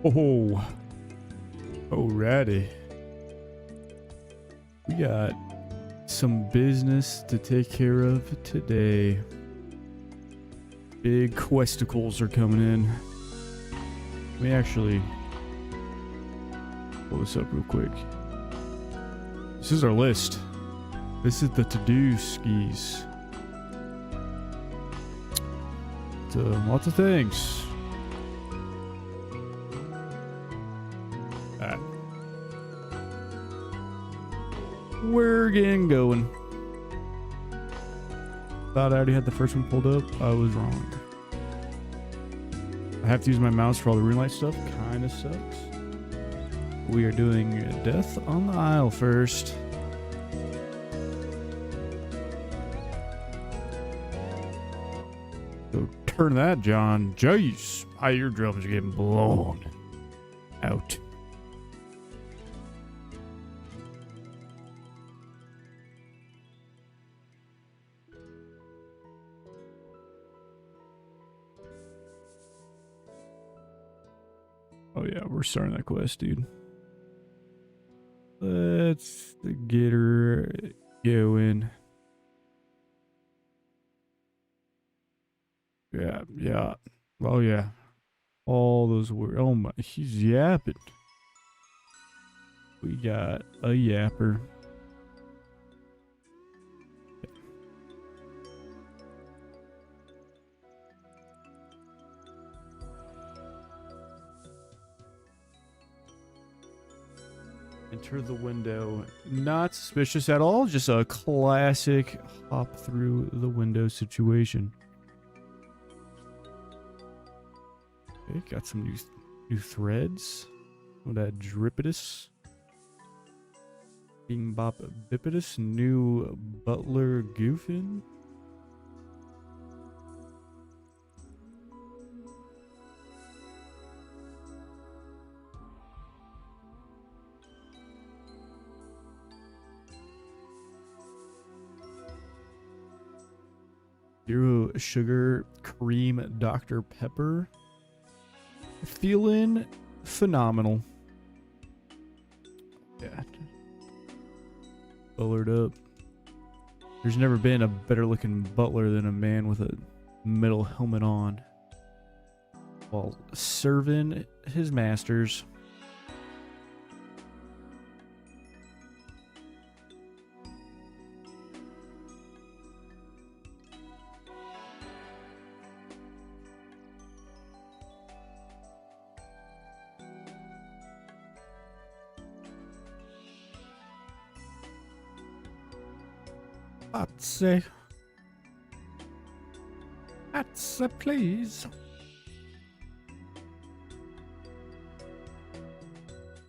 Oh, alrighty. We got some business to take care of today. Big questicles are coming in. Let me actually pull this up real quick. This is our list. This is the to-do skis. Lots of things. Alright. We're getting going. Thought I already had the first one pulled up. I was wrong. I have to use my mouse for all the rune light stuff. Kinda sucks. We are doing Death on the Isle first. So turn that, John. Jeez. My eardrums are getting blown out. Oh yeah, we're starting that quest, dude. Let's get her going. Yeah. Oh yeah. All those words. Oh my, he's yapping. We got a yapper. Enter the window. Not suspicious at all. Just a classic hop through the window situation. Okay, got some new threads. Oh, that Drippidus. Bing Bop Bipidus. New Butler Goofin. Zero sugar cream Dr. Pepper. Feeling phenomenal. Yeah. Butlered up. There's never been a better looking butler than a man with a metal helmet on while serving his masters. That's please.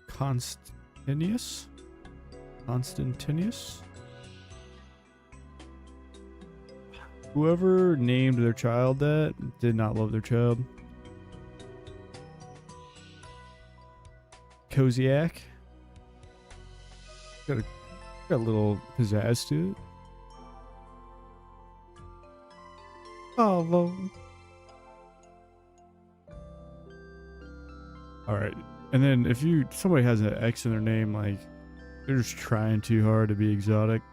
Constantinius. Whoever named their child that did not love their child. Koziak. Got a little pizzazz to it. Oh, all right. And then if somebody has an X in their name, like they're just trying too hard to be exotic.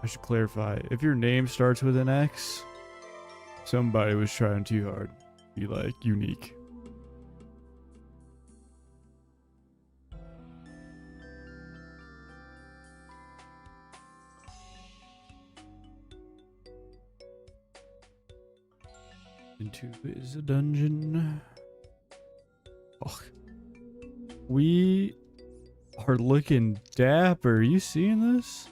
I should clarify. If your name starts with an X, somebody was trying too hard to be like unique. Into is a dungeon. Oh, we are looking dapper. You seeing this?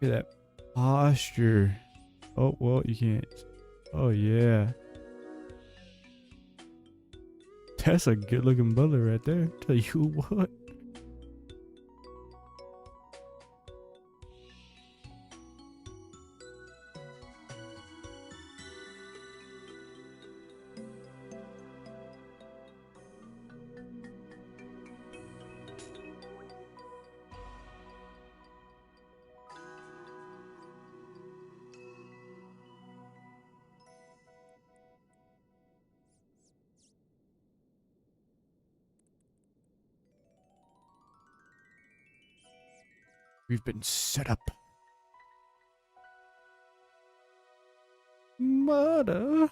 Look at that posture. Oh, well, you can't. Oh, yeah. That's a good looking butler right there. Tell you what. We've been set up. Murder.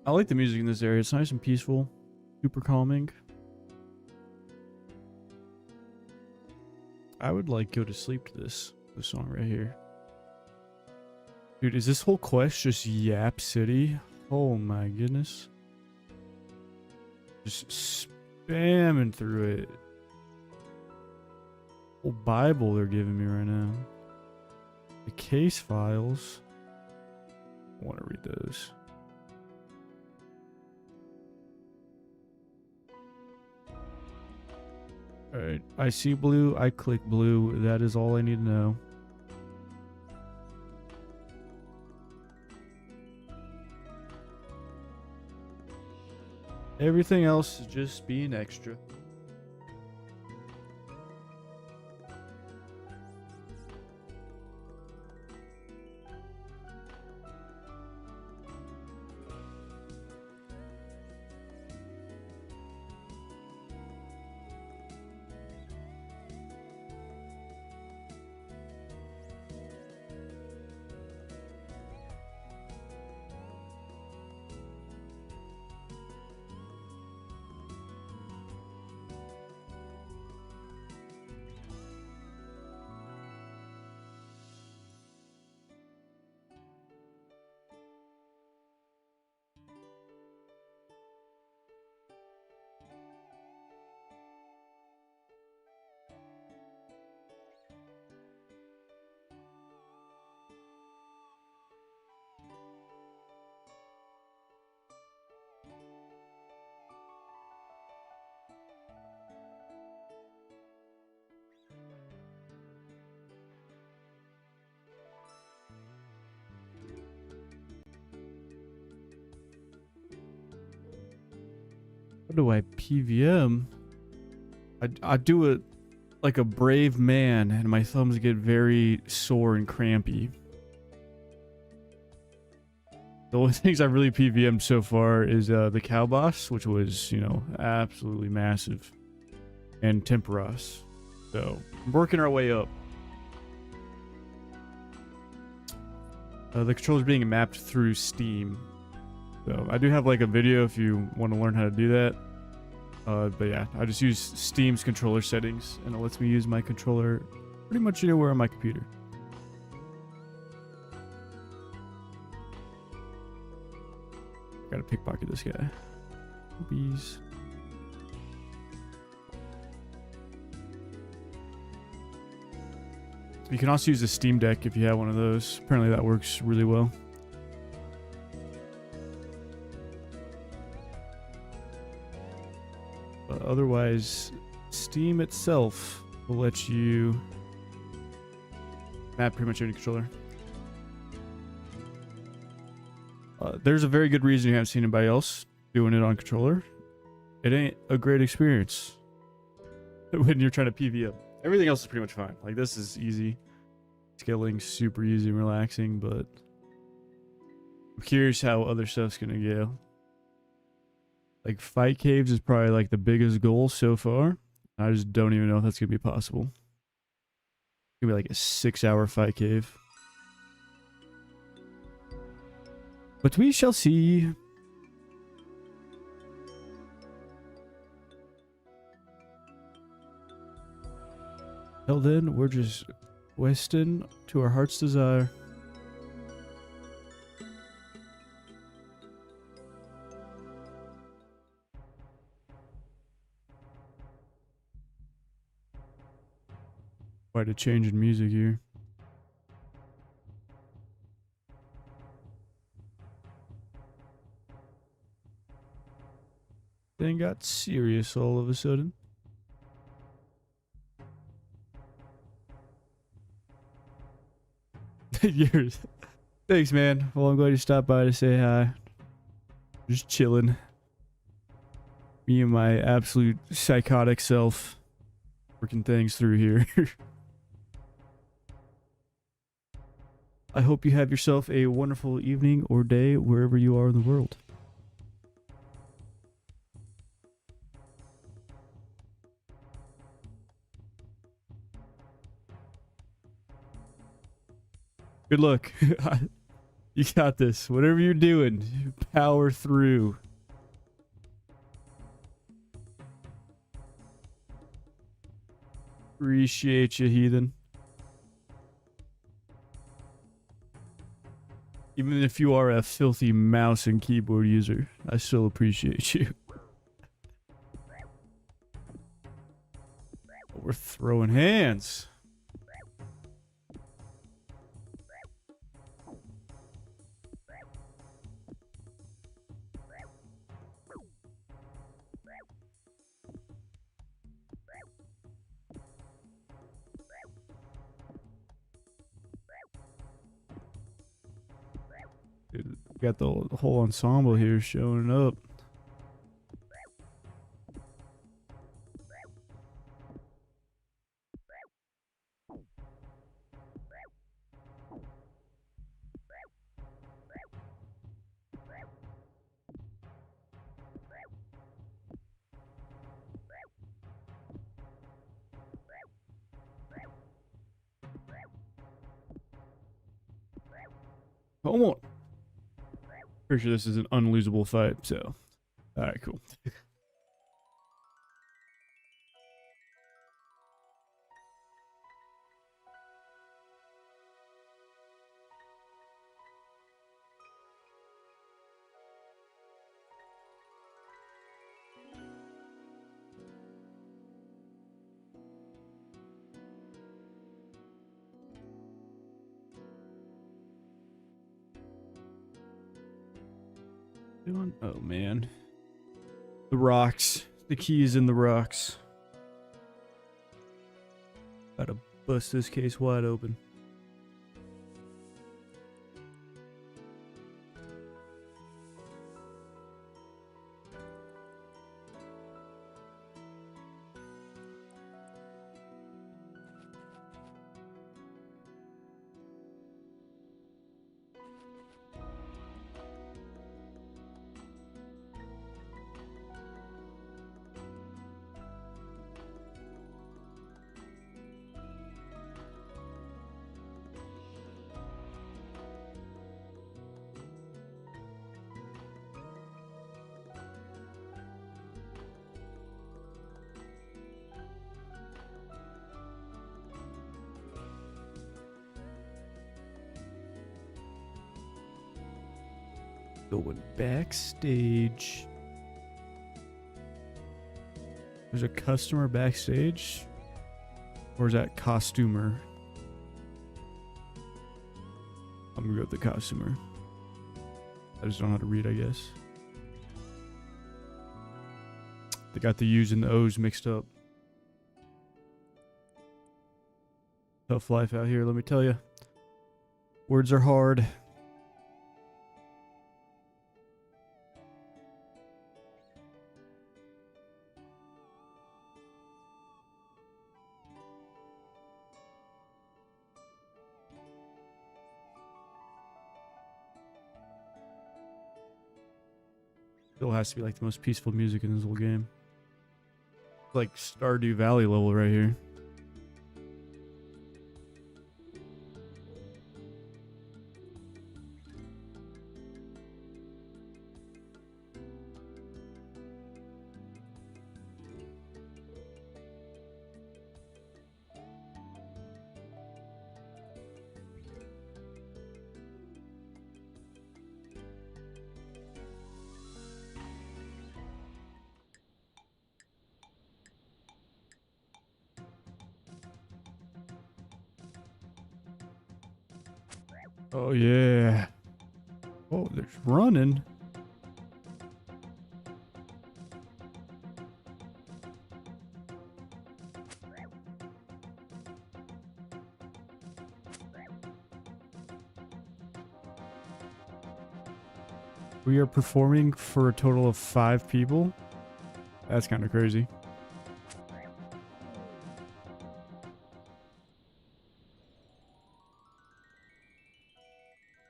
I like the music in this area. It's nice and peaceful. Super calming. I would like go to sleep to this song right here. Dude, is this whole quest just Yap City? Oh my goodness. Just spamming through it. Whole Bible they're giving me right now. The case files. I want to read those. Alright, I see blue, I click blue. That is all I need to know. Everything else is just being extra. What do I PVM? I do it like a brave man, and my thumbs get very sore and crampy. The only things I've really PVM'd so far is the Cow Boss, which was, you know, absolutely massive, and Temperos. So, I'm working our way up. The controller's being mapped through Steam. So, I do have like a video if you want to learn how to do that. But yeah, I just use Steam's controller settings, and it lets me use my controller pretty much anywhere on my computer. Gotta pickpocket this guy. Oopies. You can also use the Steam Deck if you have one of those. Apparently that works really well. Otherwise, Steam itself will let you map pretty much any controller. There's a very good reason you haven't seen anybody else doing it on controller. It ain't a great experience when you're trying to PvP. Everything else is pretty much fine. Like, this is easy. Scaling super easy and relaxing, but I'm curious how other stuff's gonna go. Like, fight caves is probably like the biggest goal so far. I just don't even know if that's gonna be possible. It's gonna be like a 6-hour fight cave. But we shall see. Till then, we're just westing to our heart's desire. Quite a change in music here. Then got serious all of a sudden. Yours. Thanks, man. Well, I'm glad you stopped by to say hi. Just chilling. Me and my absolute psychotic self working things through here. I hope you have yourself a wonderful evening or day wherever you are in the world. Good luck. You got this. Whatever you're doing, power through. Appreciate you, heathen. Even if you are a filthy mouse and keyboard user, I still appreciate you. We're throwing hands. Dude, got the whole ensemble here showing up. Come on. Pretty sure this is an unlosable fight, so. Alright, cool. Oh man. The rocks. The key is in the rocks. Gotta bust this case wide open. Going backstage. There's a customer backstage? Or is that costumer? I'm gonna go with the costumer. I just don't know how to read, I guess. They got the U's and the O's mixed up. Tough life out here, let me tell you. Words are hard. Still has to be like the most peaceful music in this whole game. It's like Stardew Valley level right here. Oh yeah. Oh, there's running. We are performing for a total of 5 people. That's kind of crazy.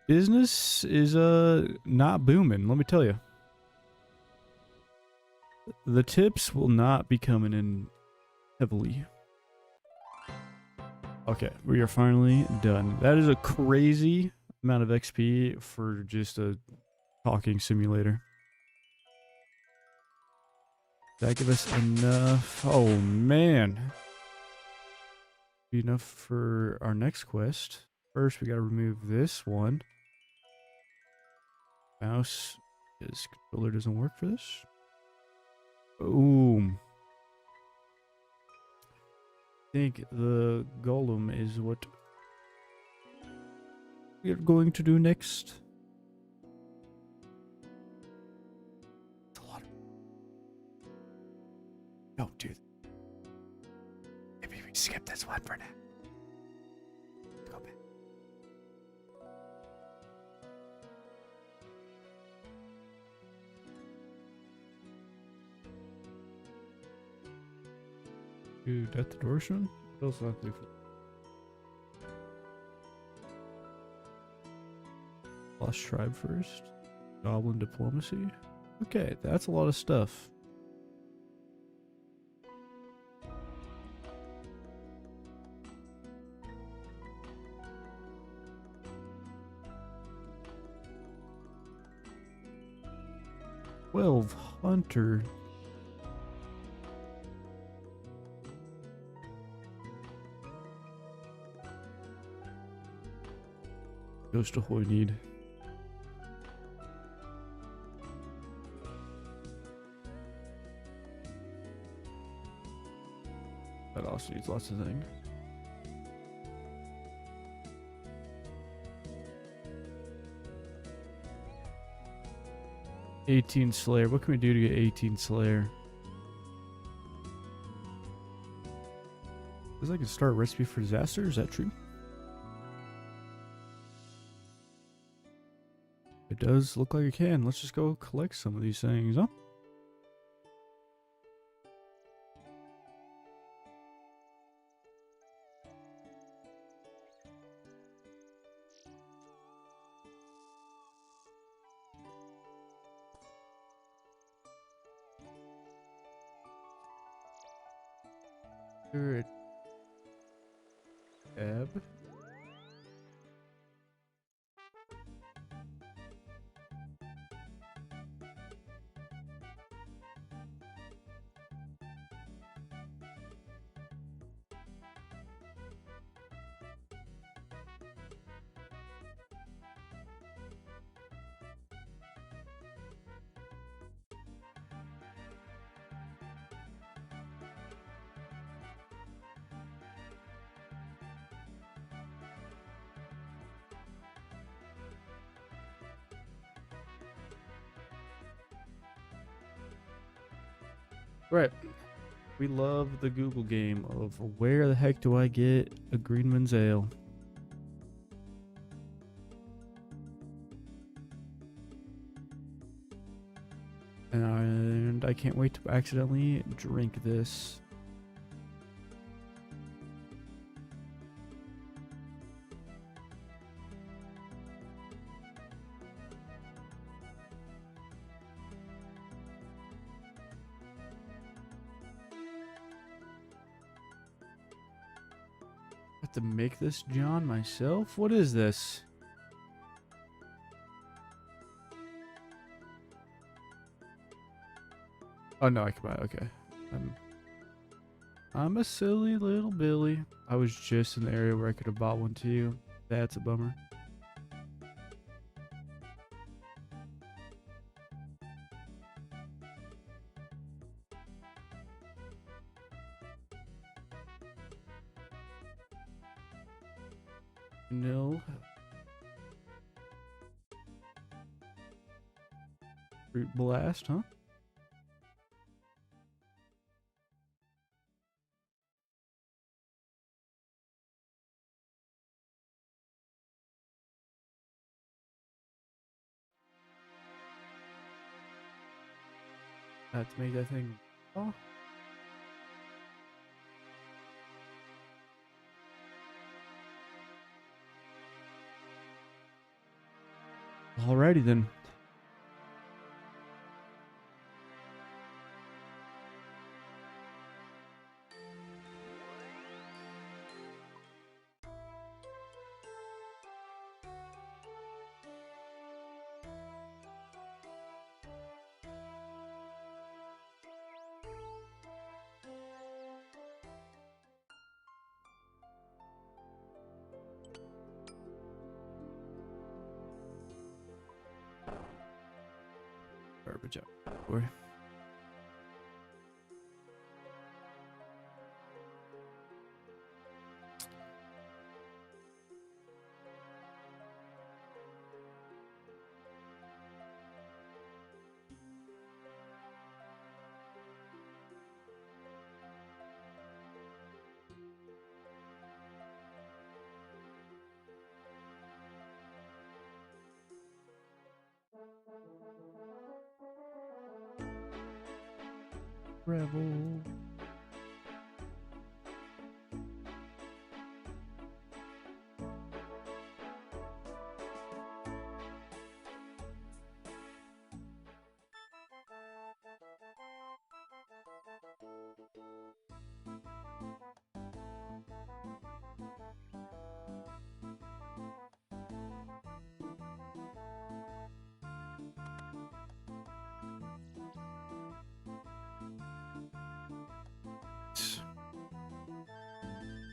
business is not booming, let me tell you. The tips will not be coming in heavily. Okay, we are finally done. That is a crazy amount of XP for just a talking simulator. Did that give us enough? Oh man. Be enough for our next quest. First, we gotta remove this one. Mouse, his controller doesn't work for this. Boom. I think the golem is what we're going to do next. It's a lot of... Don't do that. Maybe we skip this one for now. Go back. Do Death Torsion? What else do I have to do for Lost Tribe first? Goblin Diplomacy? Okay, that's a lot of stuff. Hunter. Ghost Ahoy need. That also needs lots of things. $18 Slayer. What can we do to get 18 Slayer? Looks like I can start a recipe for disaster. Is that true? It does look like it can. Let's just go collect some of these things, huh? Good. Tab. Right. We love the Google game of where the heck do I get a Greenman's Ale? And I can't wait to accidentally drink this. To make this John myself? What is this? Oh no, I can buy it. Okay. I'm a silly little Billy. I was just in the area where I could have bought one too. That's a bummer. No. Fruit blast, huh? I have to make that thing. Oh. Alrighty then. Garbage out. Boy. Rebel.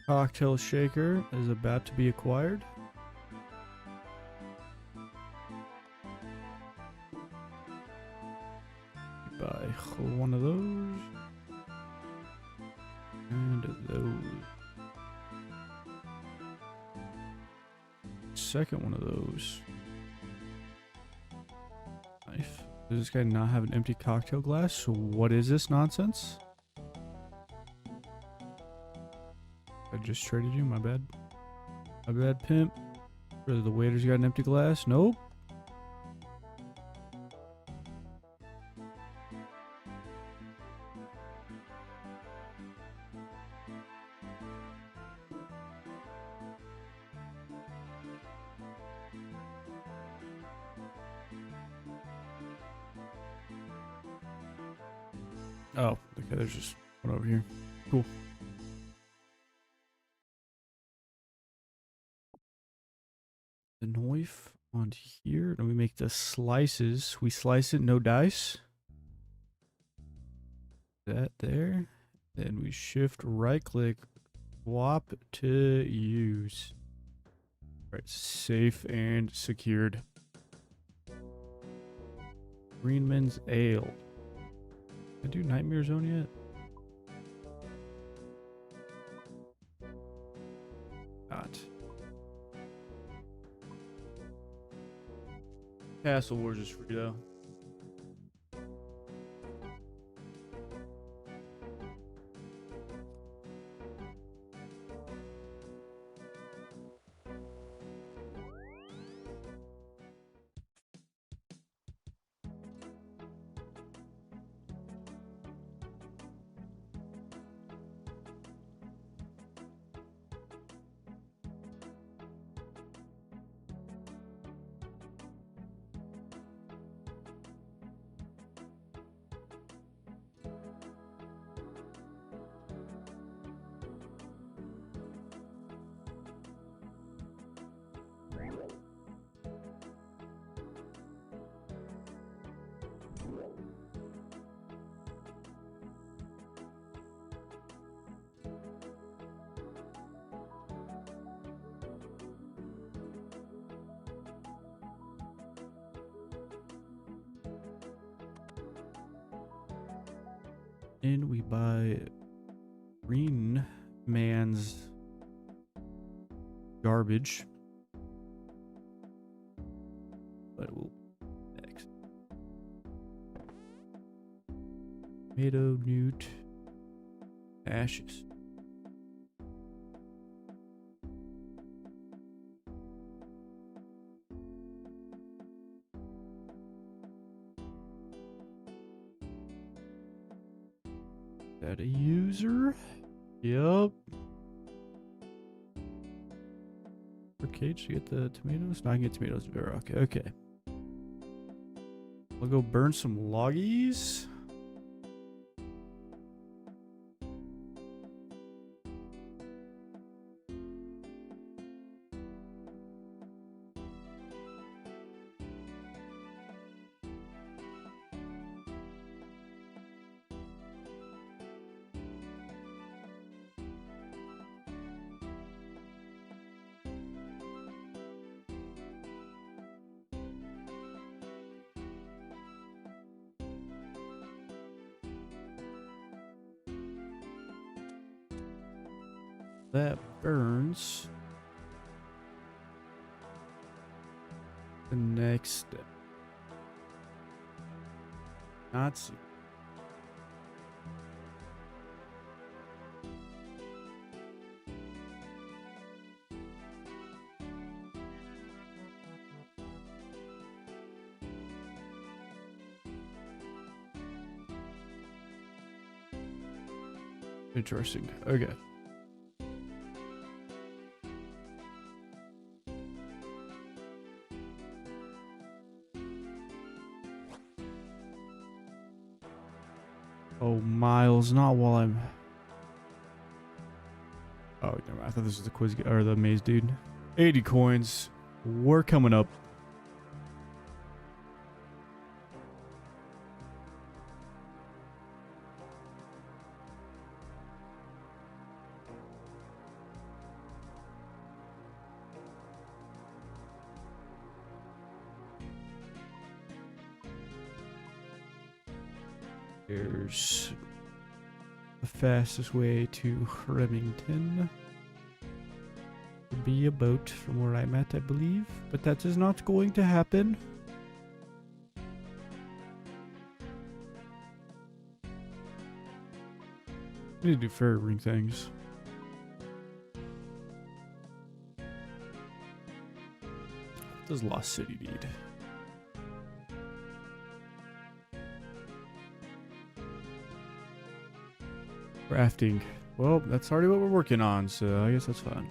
Cocktail shaker is about to be acquired. Buy one of those. And those. Second one of those. Knife. Does this guy not have an empty cocktail glass? So what is this nonsense? I just traded you, my bad. My bad, pimp. Whether the waiter's got an empty glass? Nope. Oh, okay, there's just one over here. Cool. The knife on here, and we make the slices. We slice it, no dice. That there. Then we shift right click, swap to use. Right, safe and secured. Greenman's Ale. Did I do Nightmare Zone yet? Not. Castle Wars is free though. And we buy Green Man's garbage. But we'll next. Tomato, newt, ashes. That a user? Yup. For cage to get the tomatoes? No, I can get tomatoes in Varrock. Okay. I'll go burn some loggies. That burns. The next Nazi. Interesting. Okay. Oh, Miles, not while I'm... Oh, never mind. I thought this was the quiz or the maze dude. 80 coins. We're coming up. Here's the fastest way to Remington. Would be a boat from where I'm at, I believe, but that is not going to happen. I need to do fairy ring things. What does Lost City need? Crafting. Well, that's already what we're working on, so I guess that's fine.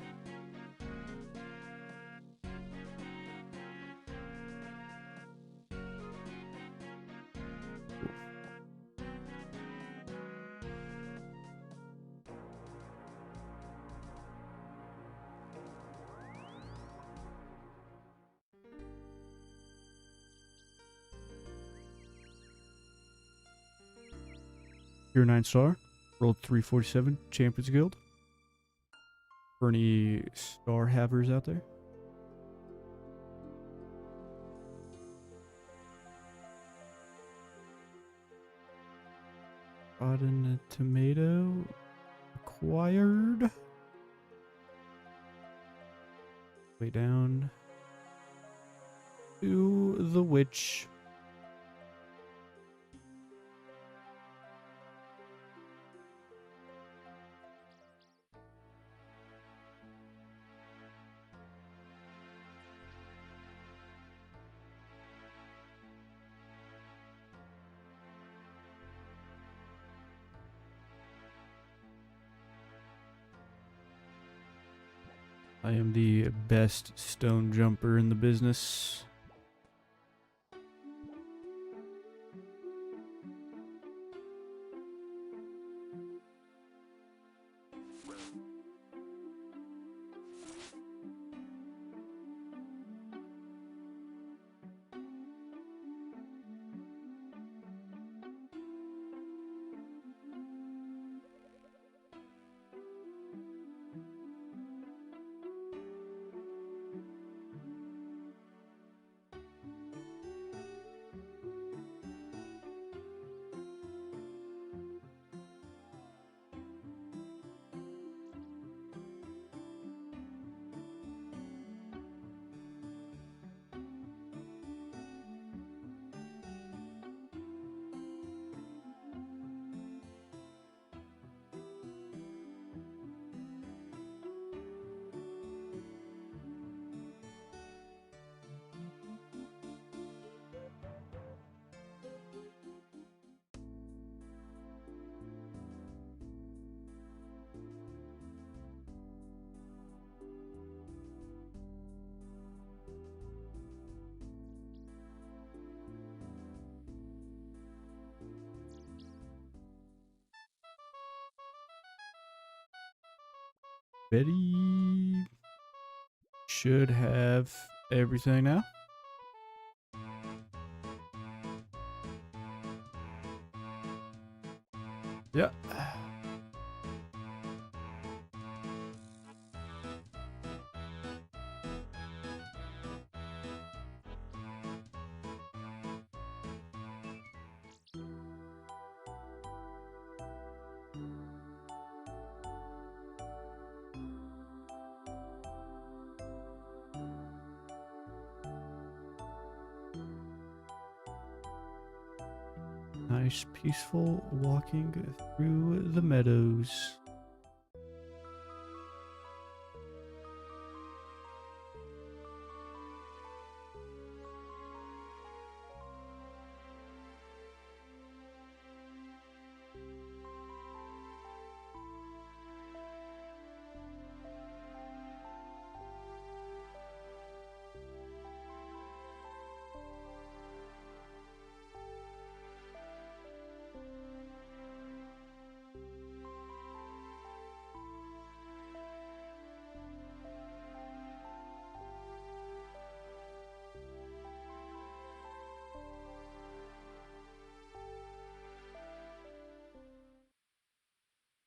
You're 9-star. Rolled 347. Champions Guild. For any star havers out there. Rotten tomato. Acquired. Way down. To the witch. I am the best stone jumper in the business. Betty should have everything now. Yeah. Nice, peaceful walking through the meadows.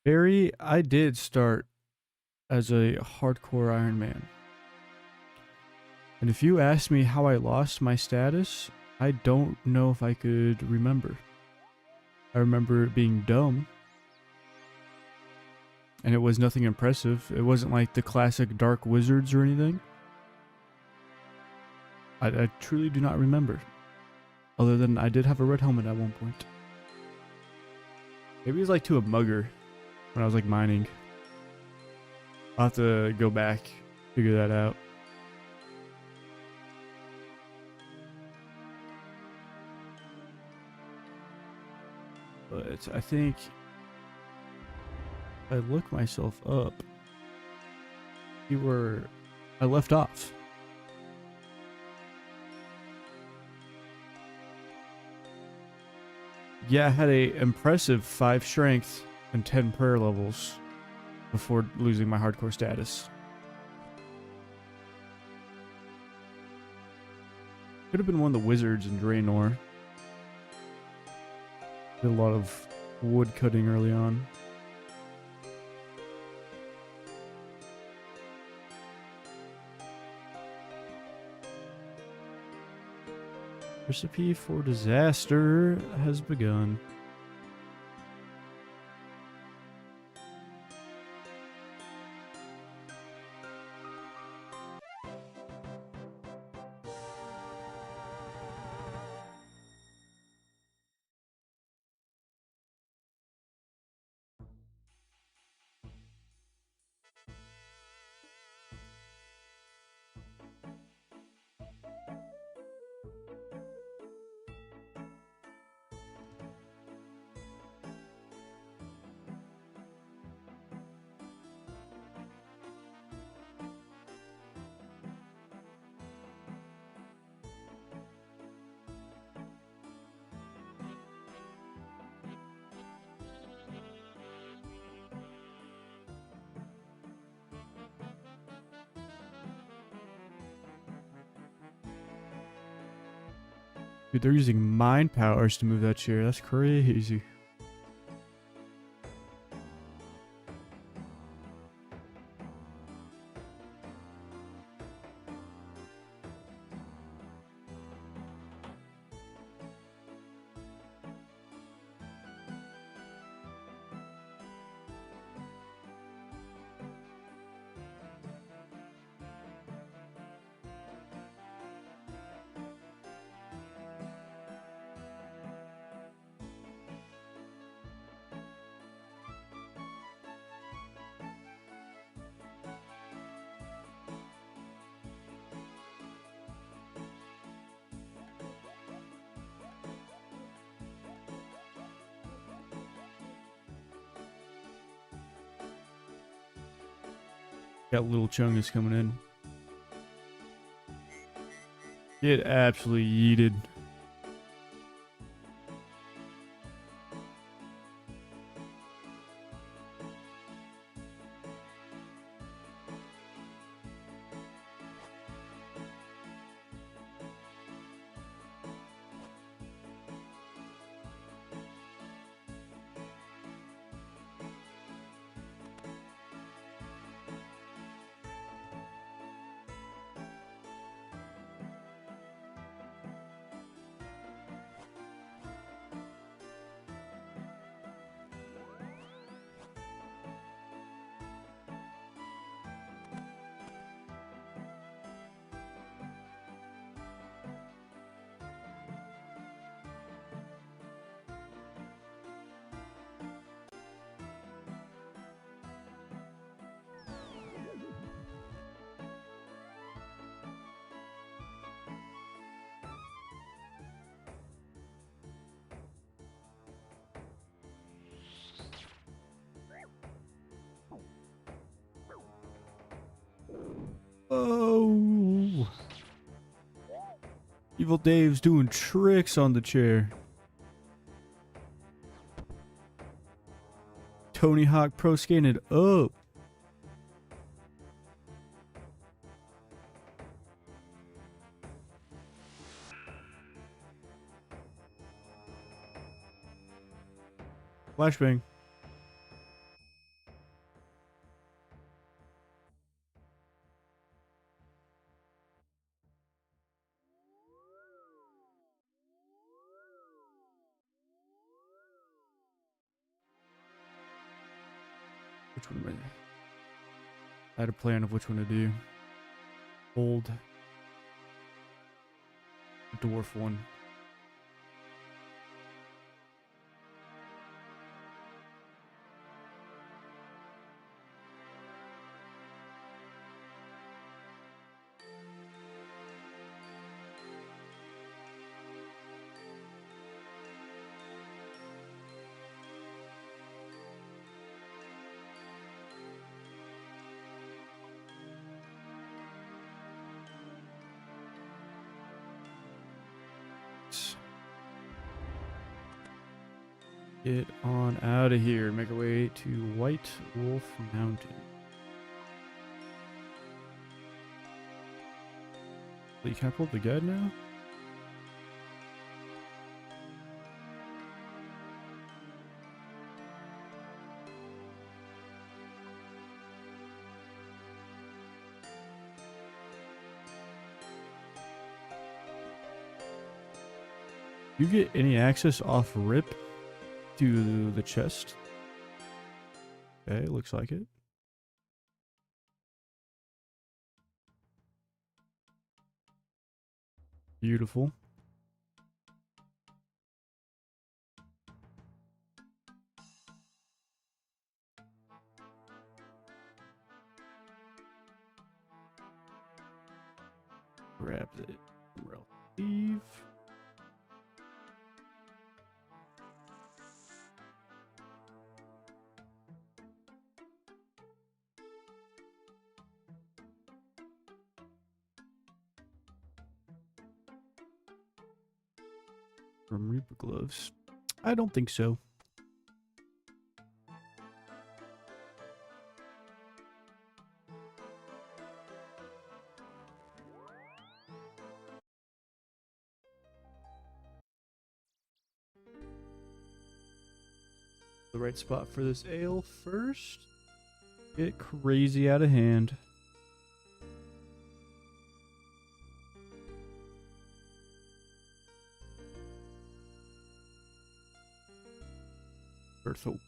Barry, I did start as a hardcore Ironman. And if you ask me how I lost my status, I don't know if I could remember. I remember it being dumb. And it was nothing impressive. It wasn't like the classic Dark Wizards or anything. I truly do not remember. Other than I did have a red helmet at one point. Maybe it was like to a mugger when I was like mining. I'll have to go back, figure that out. But I think if I look myself up, see where I left off. Yeah, I had a impressive 5 strength and 10 prayer levels before losing my hardcore status. Could have been one of the wizards in Draenor. Did a lot of wood cutting early on. Recipe for disaster has begun. Dude, they're using mind powers to move that chair. That's crazy. Got little Chungus coming in. Get absolutely yeeted. Oh. Evil Dave's doing tricks on the chair. Tony Hawk Pro Skating it up. Flashbang. Which one am I had a plan of which one to do. Hold the dwarf one. Get on out of here. Make our way to White Wolf Mountain. Wait, can I pull up the guide now? You get any access off rip to the chest? Okay, looks like it. Beautiful. Grab it. Leave. From Reaper gloves. I don't think so. The right spot for this ale first. Get crazy out of hand. Earth Hope.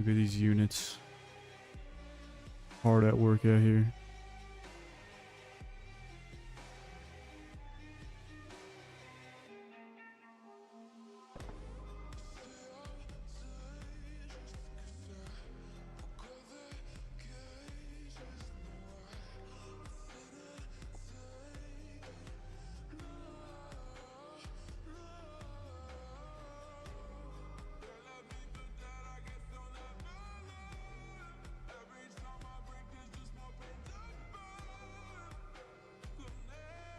Look at these units. Hard at work out here.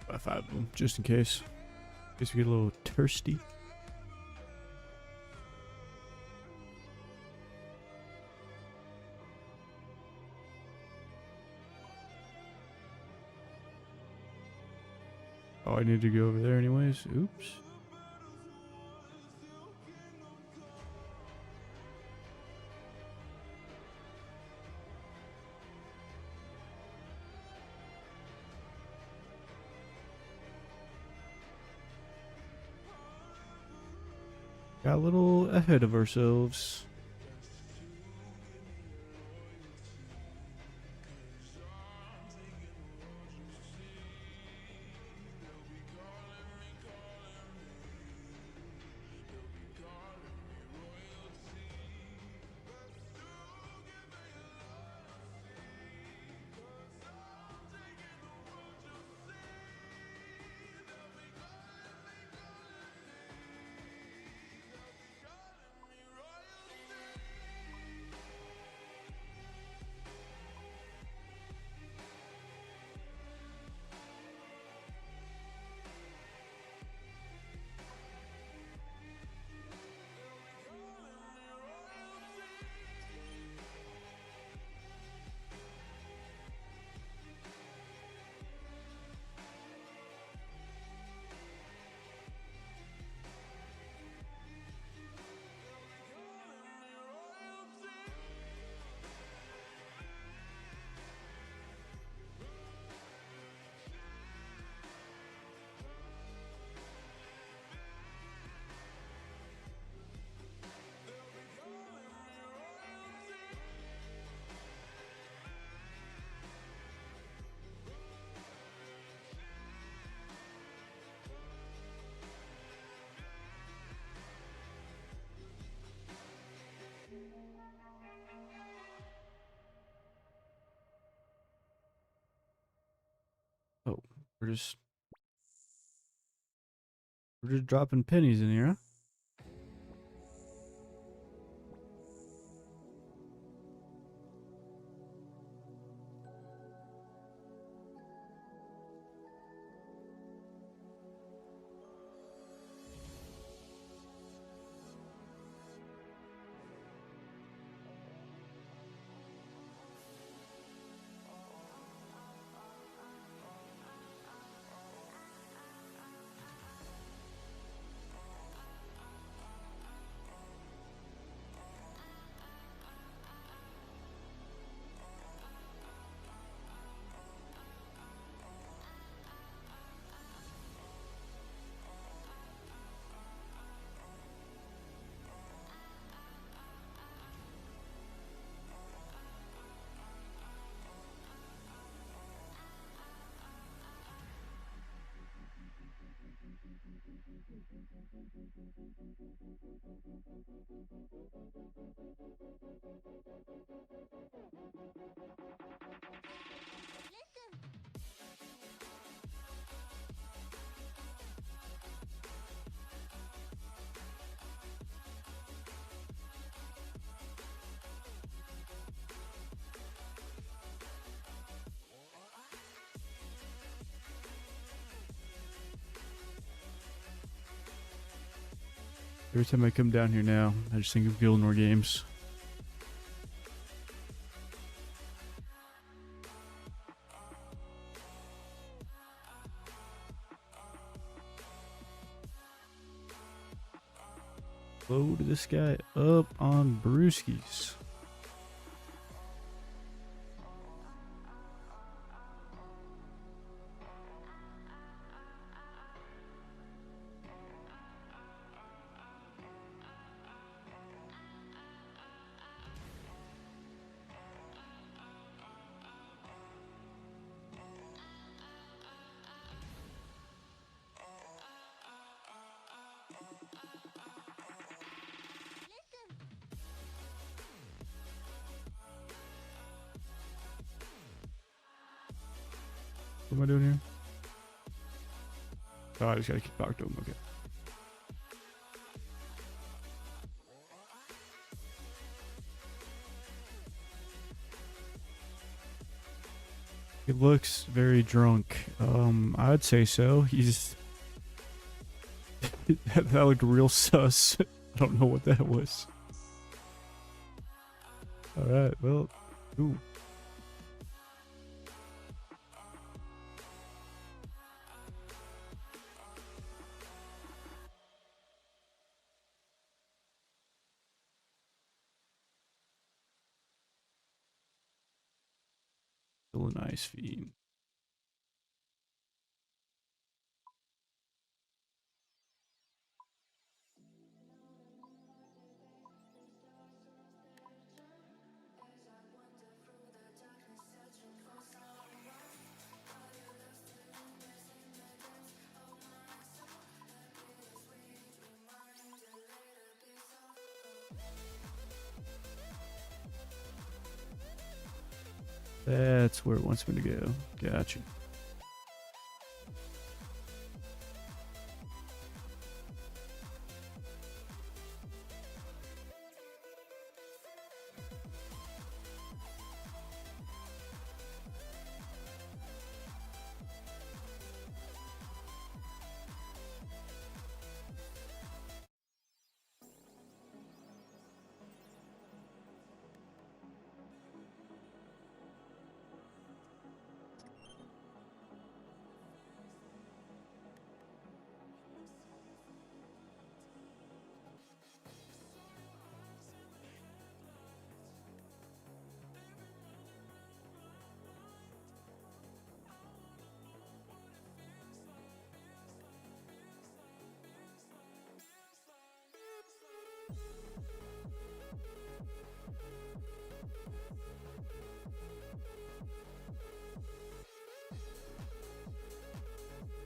About 5 of them, just in case. In case we get a little thirsty. Oh, I need to go over there anyways. Oops. Got a little ahead of ourselves. Oh, we're just dropping pennies in here, huh? Every time I come down here now, I just think of Gilnor games. Load this guy up on brewskis. What am I doing here? Oh, I just gotta keep talking to him. Okay. He looks very drunk. I'd say so. He's that looked real sus. I don't know what that was. All right. Well, ooh. Still a nice feed. That's where it wants me to go. Gotcha.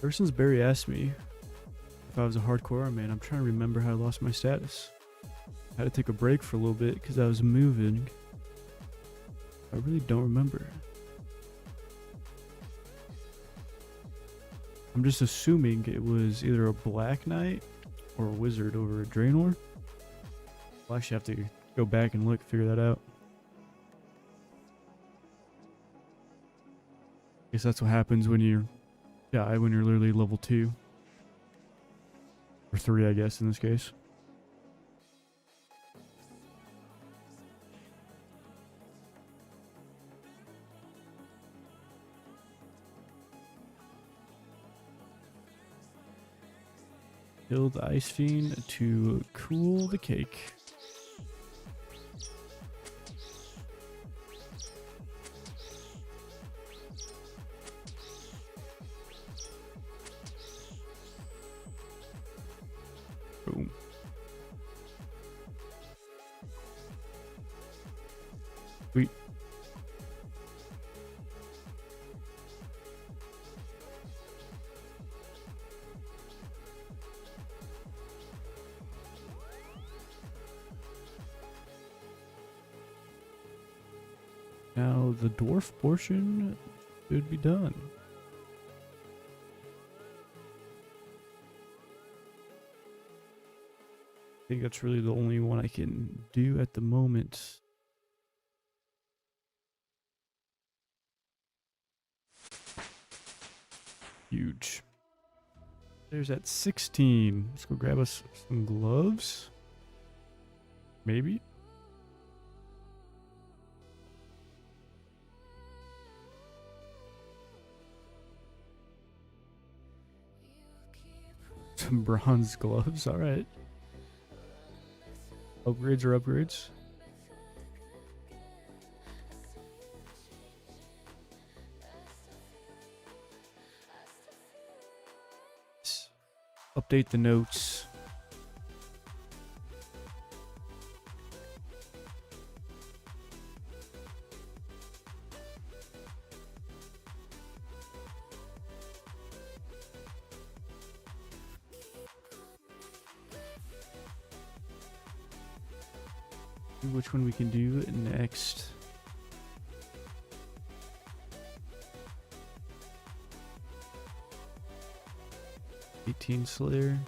Ever since Barry asked me if I was a hardcore Ironman, I'm trying to remember how I lost my status. I had to take a break for a little bit because I was moving. I really don't remember. I'm just assuming it was either a Black Knight or a Wizard over a Draenor. I'll actually have to go back and look, figure that out. Guess that's what happens when you die when you're literally level 2. Or 3, I guess, in this case. Kill the Ice Fiend to cool the cake. Boom. Sweet. Now the dwarf portion should be done. I think that's really the only one I can do at the moment. Huge. There's that 16. Let's go grab us some gloves. Maybe. Some bronze gloves. All right. Upgrades are upgrades. Update the notes. Which one we can do next. 18 Slayer.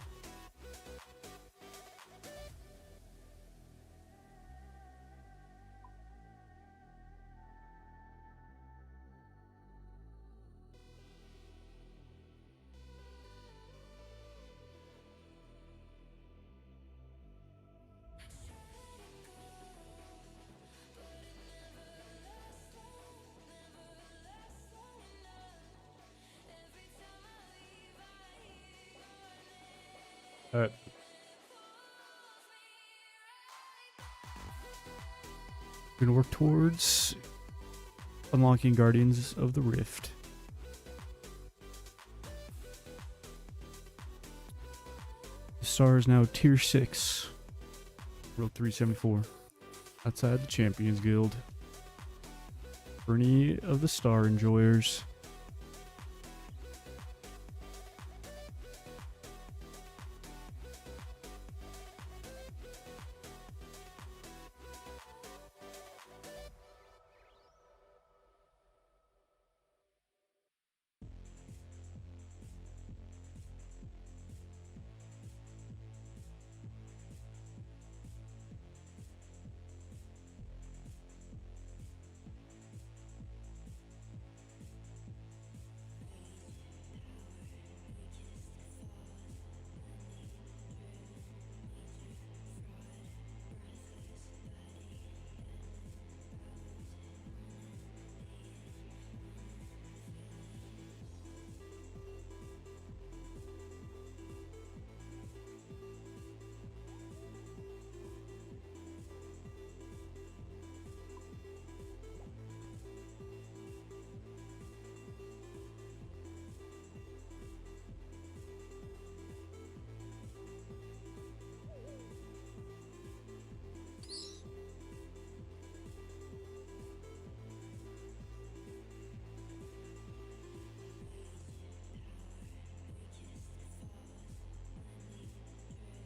Alright. We're gonna work towards unlocking Guardians of the Rift. The star is now tier 6. World 374. Outside the Champions Guild. For any of the star enjoyers.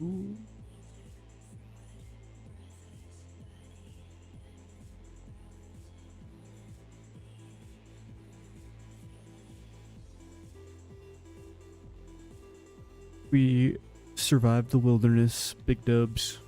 Ooh. We survived the wilderness. Big dubs.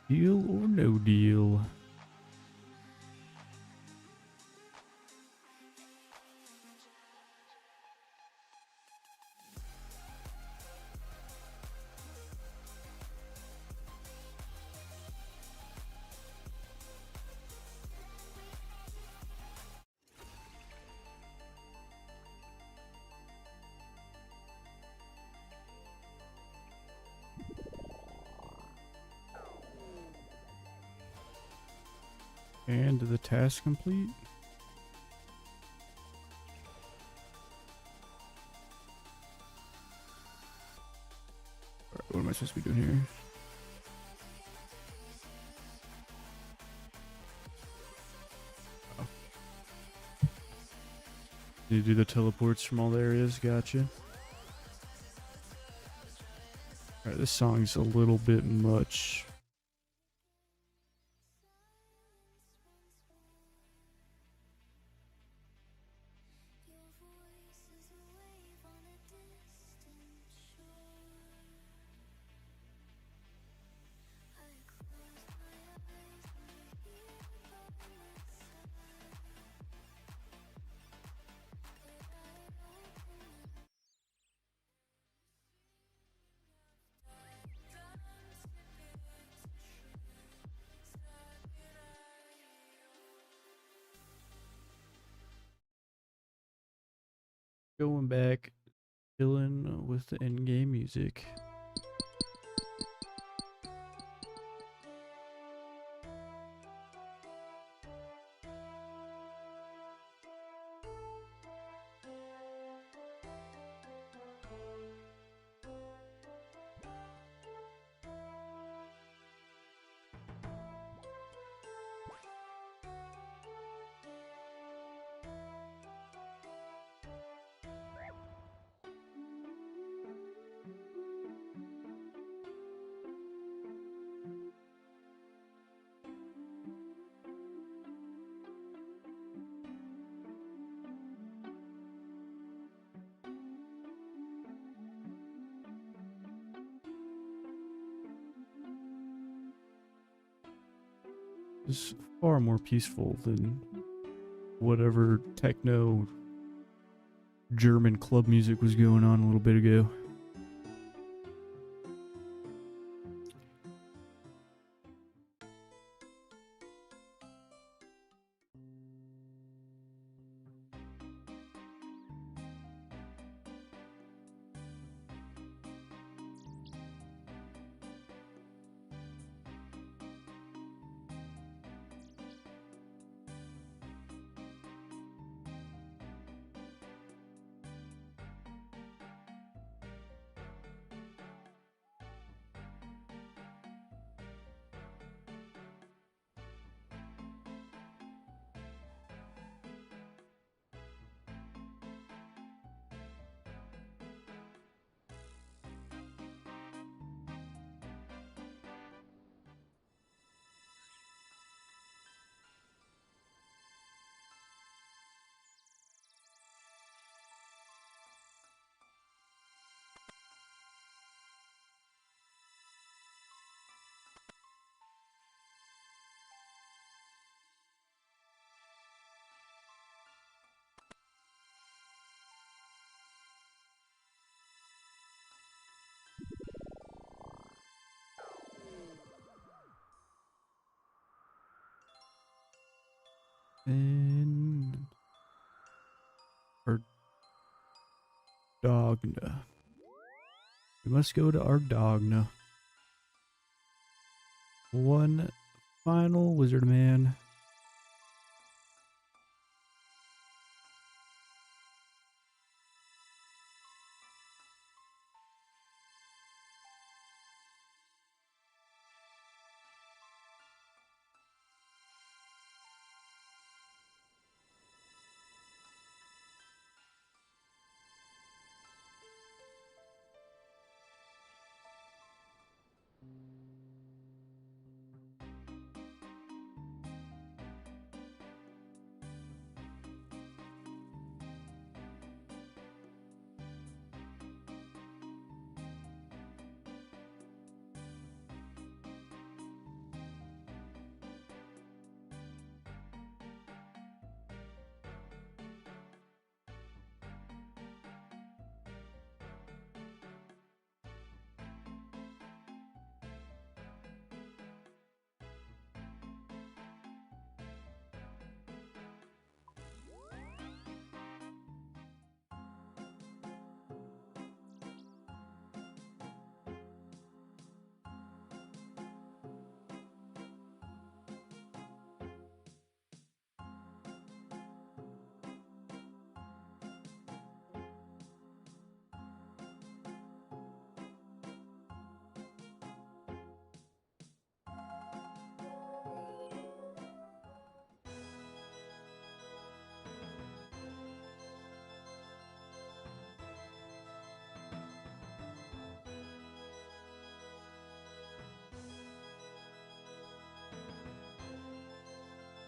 Deal or no deal? And the task complete. Alright, what am I supposed to be doing here? Oh. You do the teleports from all the areas, gotcha. Alright, this song's a little bit much. Going back, chilling with the in-game music. Is far more peaceful than whatever techno German club music was going on a little bit ago. And Ardogna. We must go to Ardogna. One final wizard man.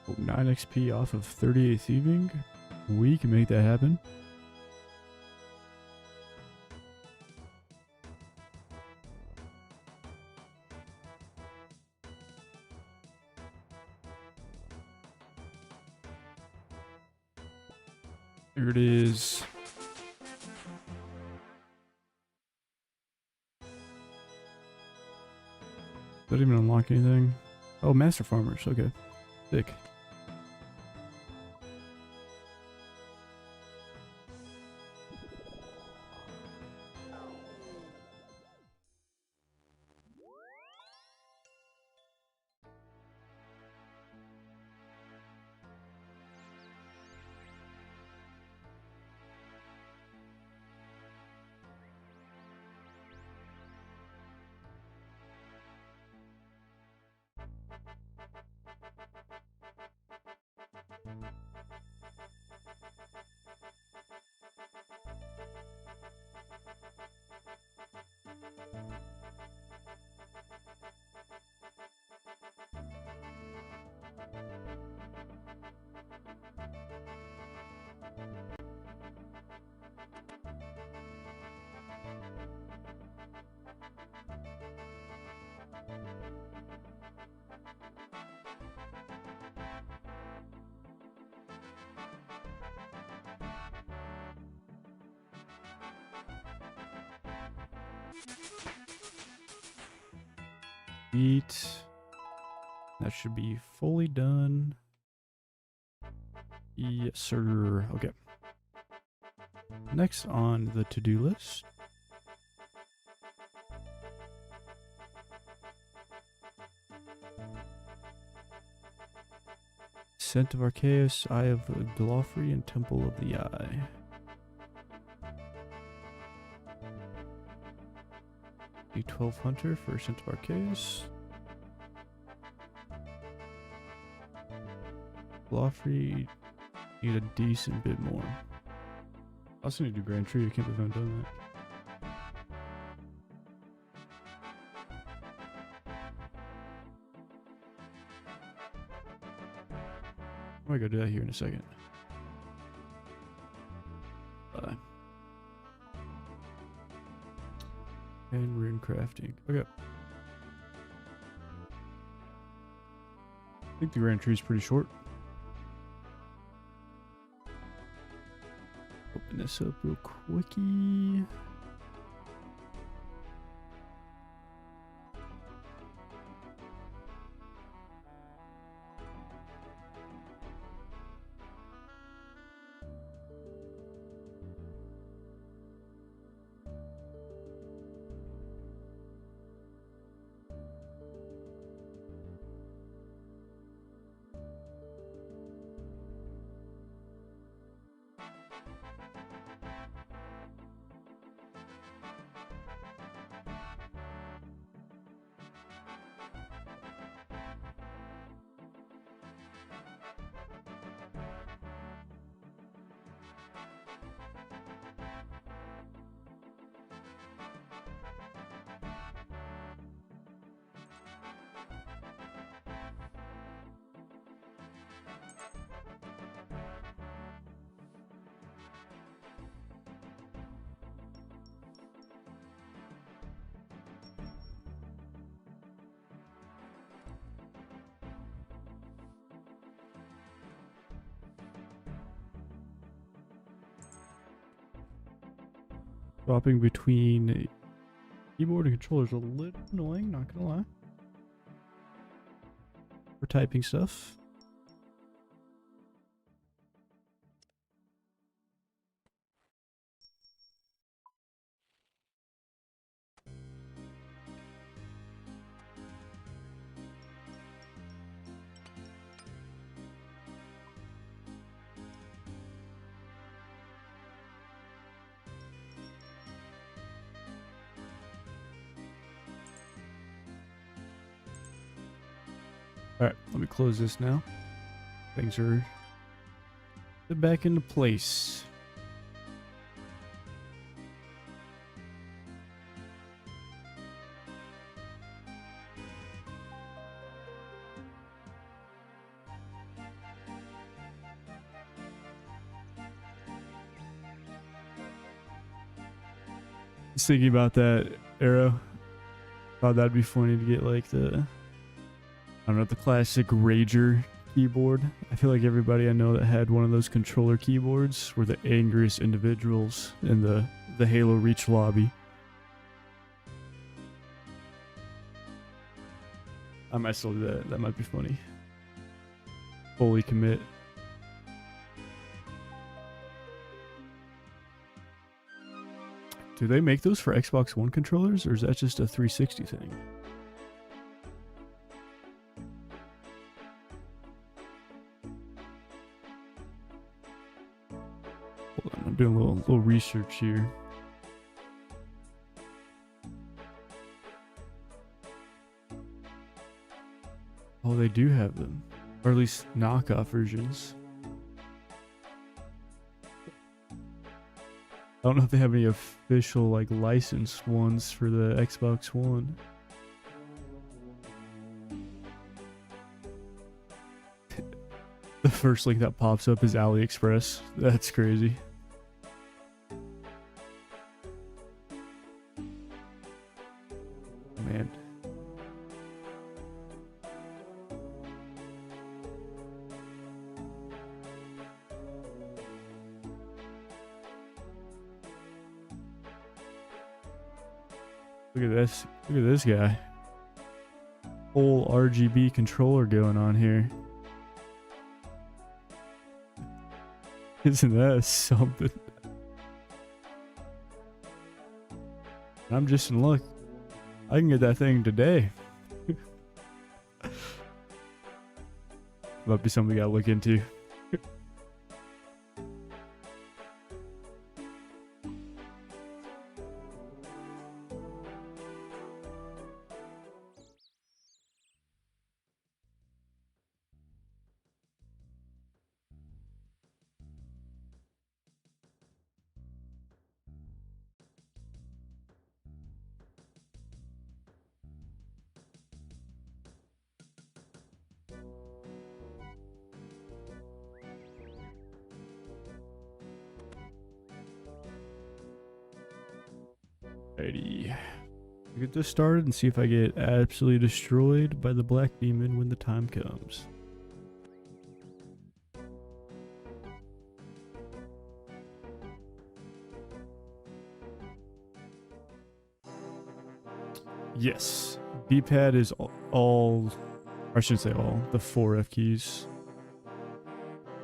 Oh, 9 XP off of 38 thieving. We can make that happen. There it is. Doesn't even unlock anything. Oh, Master Farmers. Okay. Sick. Eat. That should be fully done. Yes, sir. Okay. Next on the to-do list. Scent of Arceus, Eye of Glofrey, and Temple of the Eye. D12 Hunter for Scent of Arceus. Glofrey, need a decent bit more. I also need to do Grand Tree. I can't believe I haven't done that. I'm gonna go do that here in a second. And rune crafting. Okay. I think the Grand Tree is pretty short. Open this up real quickie. Swapping between keyboard and controller is a little annoying, not gonna lie. For typing stuff. Alright, let me close this now. Things are back into place. Just thinking about that, Arrow. Thought that'd be funny to get like the, I don't know, the classic Rager keyboard. I feel like everybody I know that had one of those controller keyboards were the angriest individuals in the Halo Reach lobby. I might still do that. That might be funny. Fully commit. Do they make those for Xbox One controllers, or is that just a 360 thing? Hold on, I'm doing a little research here. Oh, they do have them, or at least knockoff versions. I don't know if they have any official, like, licensed ones for the Xbox One. The first link that pops up is AliExpress. That's crazy. Man. Look at this. Look at this guy. Whole RGB controller going on here. Isn't that something? I'm just in luck. I can get that thing today. Might be something we gotta look into. Alrighty. Get this started and see if I get absolutely destroyed by the Black Demon when the time comes. Yes. D-pad is all, or I shouldn't say all, the 4 F keys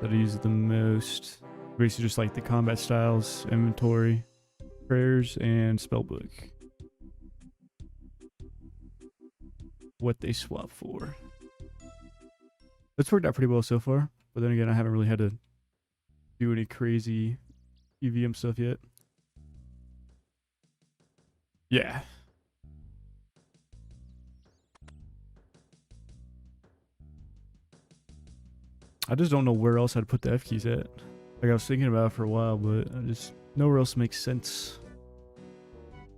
that I use the most. Basically just like the combat styles, inventory, prayers, and spellbook. What they swap for. It's worked out pretty well so far, but then again, I haven't really had to do any crazy EVM stuff yet. Yeah. I just don't know where else I'd put the F keys at. Like I was thinking about it for a while, but I just nowhere else makes sense.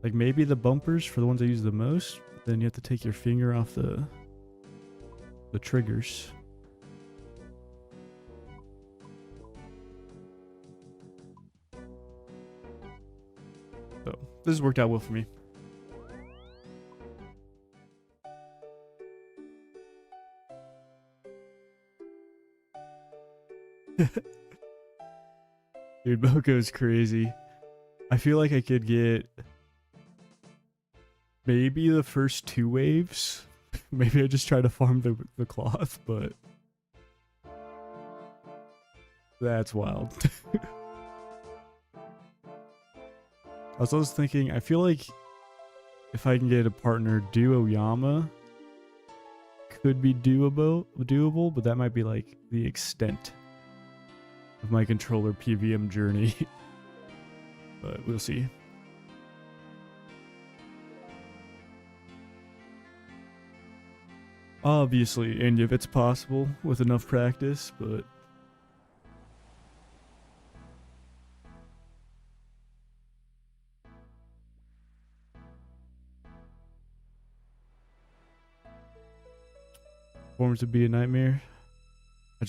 Like maybe the bumpers for the ones I use the most, then you have to take your finger off the triggers. So this has worked out well for me. Dude, Boko's crazy. I feel like I could get maybe the first 2 waves. Maybe I just try to farm the cloth, but that's wild. I was also thinking, I feel like if I can get a partner, Duo Yama could be doable, but that might be like the extent of my controller PVM journey. But we'll see. Obviously, and if it's possible with enough practice, but forms would be a nightmare. I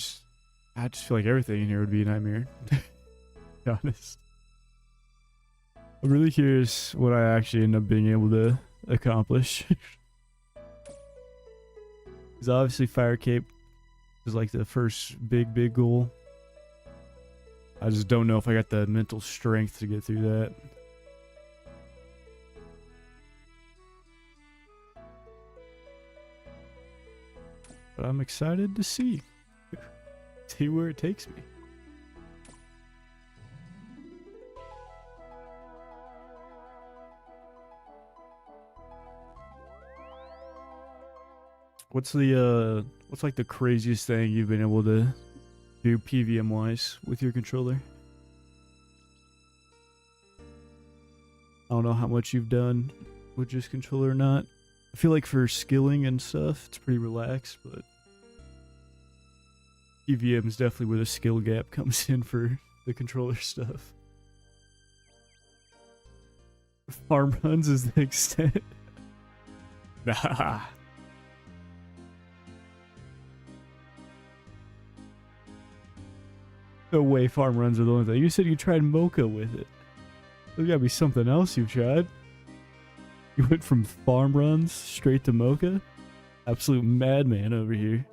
just feel like everything in here would be a nightmare. To be honest. I'm really curious what I actually end up being able to accomplish. Because obviously Fire Cape is like the first big goal. I just don't know if I got the mental strength to get through that. But I'm excited to see where it takes me. What's like the craziest thing you've been able to do PVM wise with your controller? I don't know how much you've done with just controller or not. I feel like for skilling and stuff, it's pretty relaxed, but PVM is definitely where the skill gap comes in for the controller stuff. Farm runs is the extent. Nah. No way farm runs are the only thing. You said you tried Mocha with it. There's gotta be something else you've tried. You went from farm runs straight to Mocha? Absolute madman over here.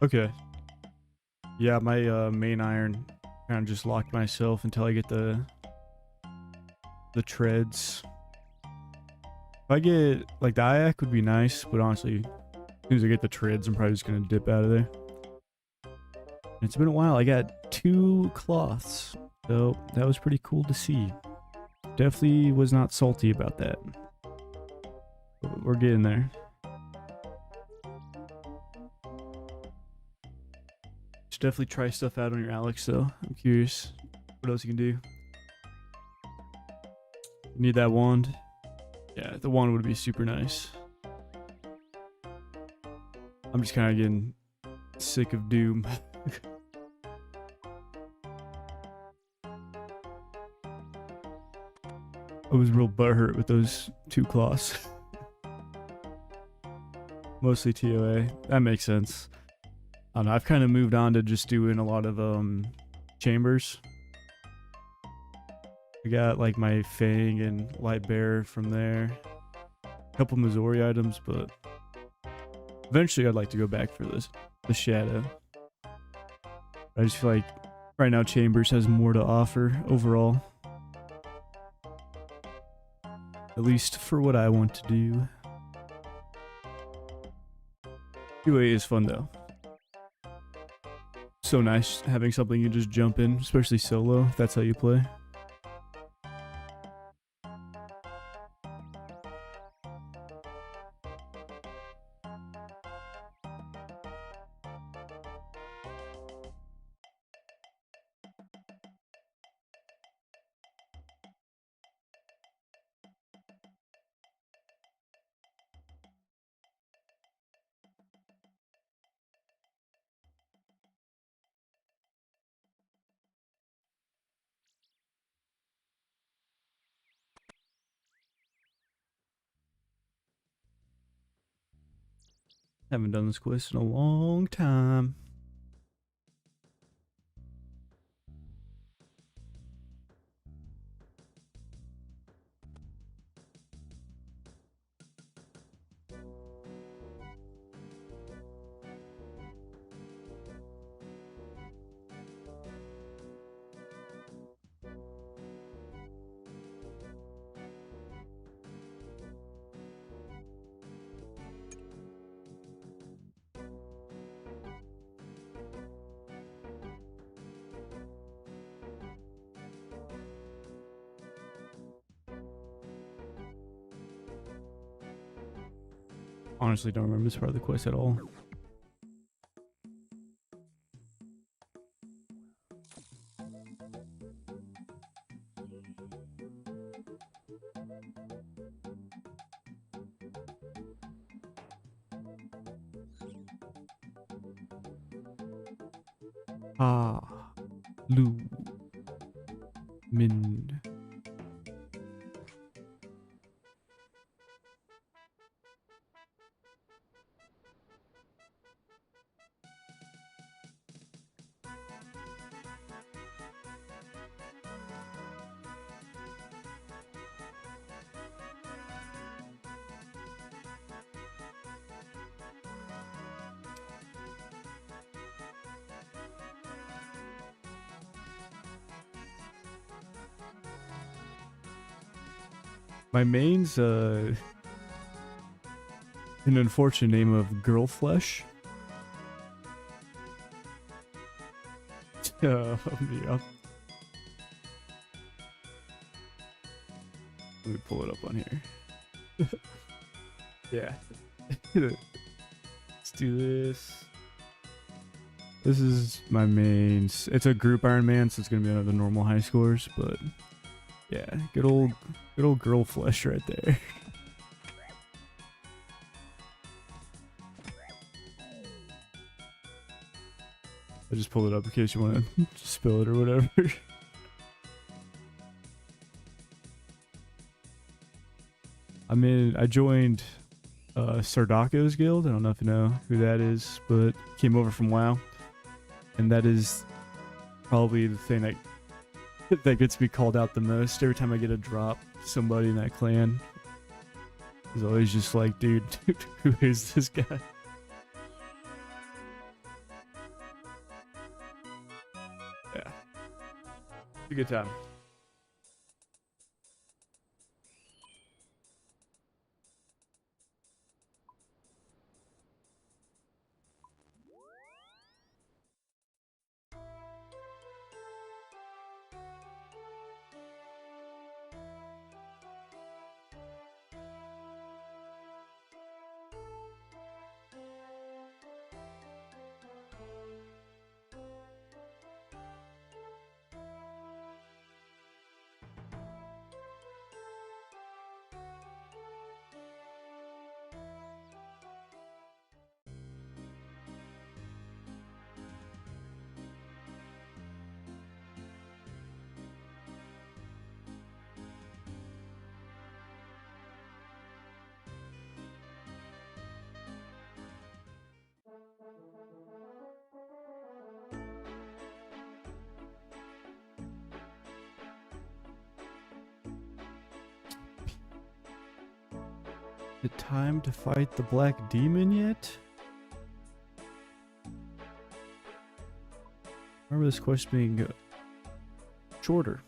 Okay. Yeah, my main iron kind of just locked myself until I get the treads. If I get like the IAC would be nice, but honestly, as soon as I get the treads, I'm probably just gonna dip out of there. It's been a while. I got 2 cloths, so that was pretty cool to see. Definitely was not salty about that. But we're getting there. Should definitely try stuff out on your Alex, though. I'm curious what else you can do. Need that wand? Yeah, the wand would be super nice. I'm just kind of getting sick of Doom. I was real butthurt with those 2 cloths. Mostly TOA. That makes sense. I don't know, I've kind of moved on to just doing a lot of chambers. I got like my Fang and Light Bearer from there. A couple Missouri items, but eventually I'd like to go back for the Shadow. I just feel like right now Chambers has more to offer overall. At least for what I want to do. UA is fun though. So nice having something you just jump in, especially solo, if that's how you play. Haven't done this quest in a long time. Honestly, don't remember this part of the quest at all. Ah, Lu Min. My main's an unfortunate name of Girl Flesh. Yeah. Let me pull it up on here. Yeah. Let's do this. This is my mains. It's a group Ironman, so it's gonna be another normal high scores, but yeah, good old Girl Flesh right there. I just pulled it up in case you want to spill it or whatever. I joined Sardako's guild. I don't know if you know who that is, but came over from WoW. And that is probably the thing that gets me called out the most. Every time I get a drop, somebody in that clan is always just like, dude, who is this guy? Yeah. It's a good time. The time to fight the Black Demon yet? Remember this quest being shorter.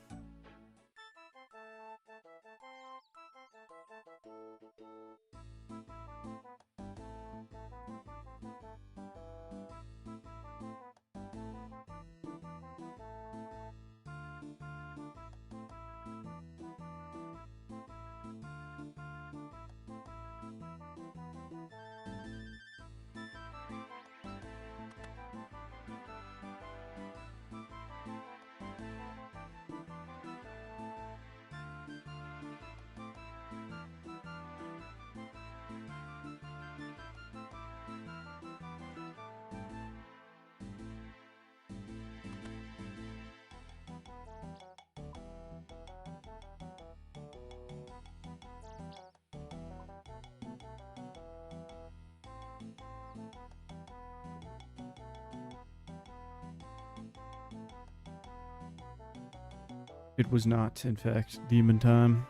It was not, in fact, demon time.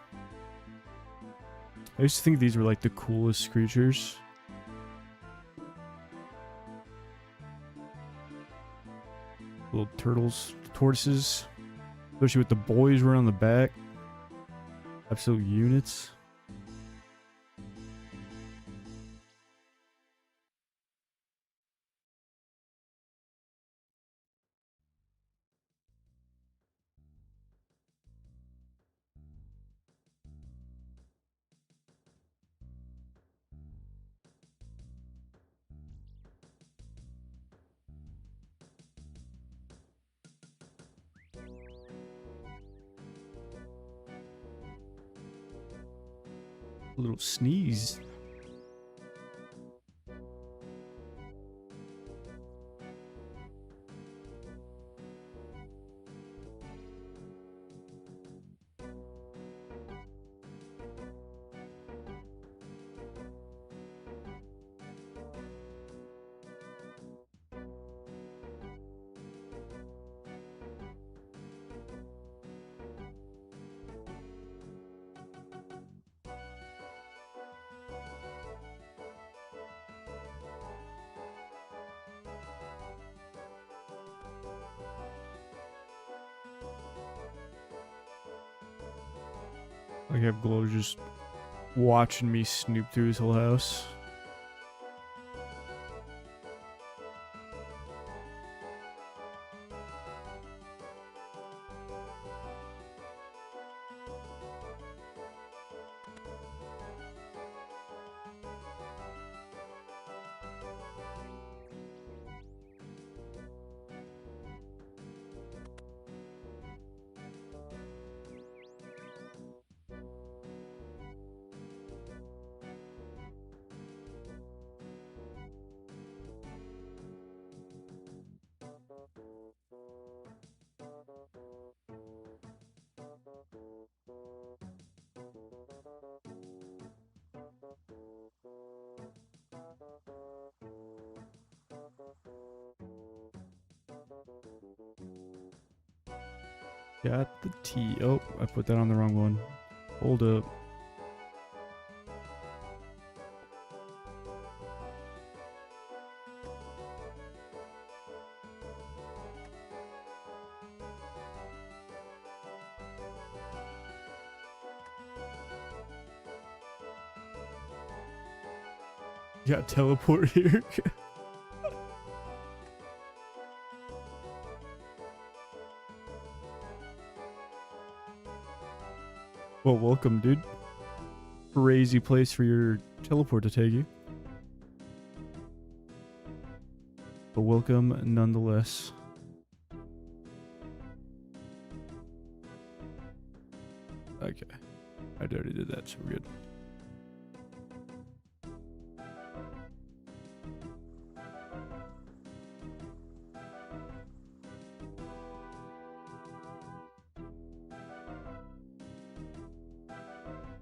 I used to think these were like the coolest creatures. Little turtles, tortoises, especially with the boys around the back. Absolute units. A little sneeze. I have Glow just watching me snoop through his whole house. Got the T. Oh, I put that on the wrong one. Hold up. Got teleport here. Well, welcome, dude. Crazy place for your teleport to take you. But welcome nonetheless. Okay. I already did that, so we're good.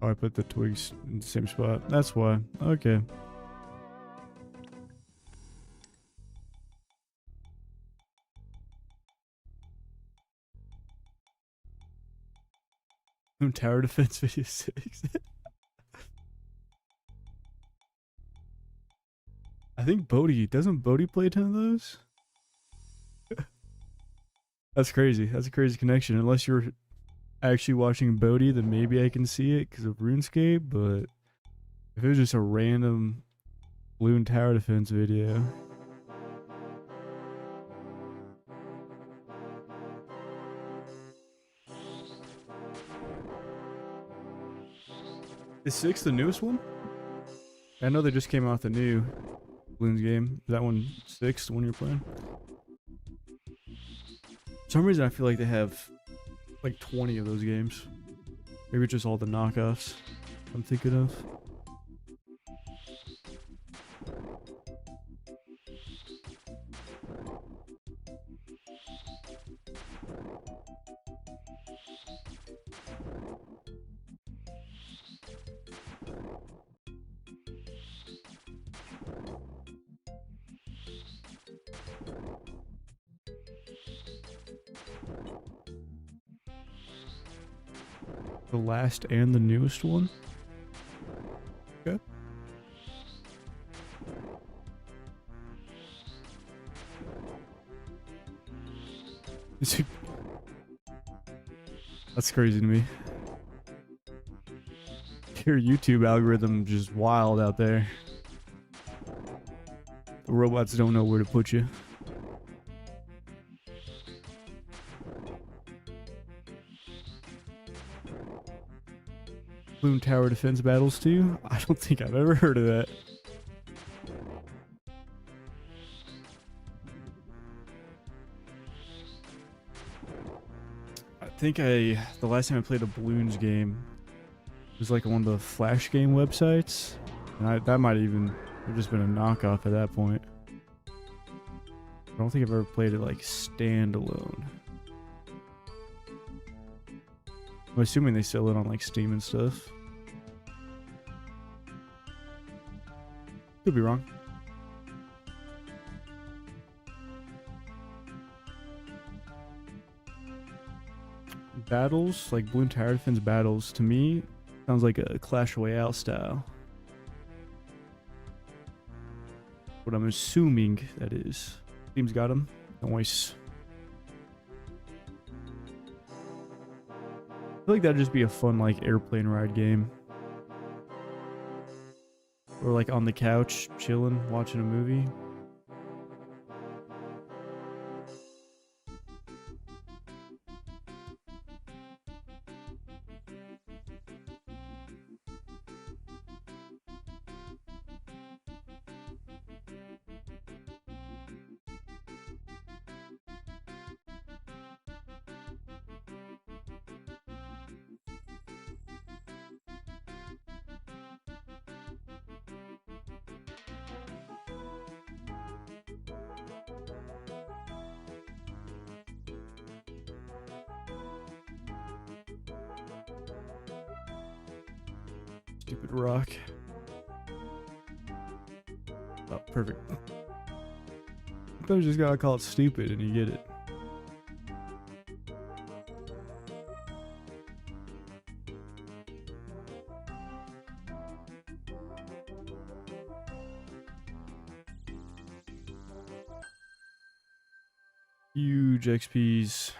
Oh, I put the twigs in the same spot. That's why. Okay. Tower defense video 6. I think Bodhi, doesn't Bodhi play a ton of those? That's crazy. That's a crazy connection. Unless you're actually watching Bodhi, then maybe I can see it because of RuneScape, but if it was just a random Bloon Tower Defense video. Is 6 the newest one? I know they just came out with the new Bloons game. Is that one 6, the one you're playing? For some reason I feel like they have like 20 of those games. Maybe it's just all the knockoffs I'm thinking of. The last and the newest one? Okay. That's crazy to me. Your YouTube algorithm just wild out there. The robots don't know where to put you. Bloon Tower Defense Battles too? I don't think I've ever heard of that. I think the last time I played a Bloons game was like one of the Flash game websites, and that might even have just been a knockoff at that point. I don't think I've ever played it like standalone. I'm assuming they sell it on like Steam and stuff. Could be wrong. Battles, like Bloom Tower Defense battles, to me, sounds like a Clash Royale style. What I'm assuming that is. Team's got him. Nice. I feel like that'd just be a fun, like, airplane ride game. Or, like, on the couch, chilling, watching a movie. Stupid rock. Oh, perfect. I just gotta call it stupid and you get it. Huge XPs.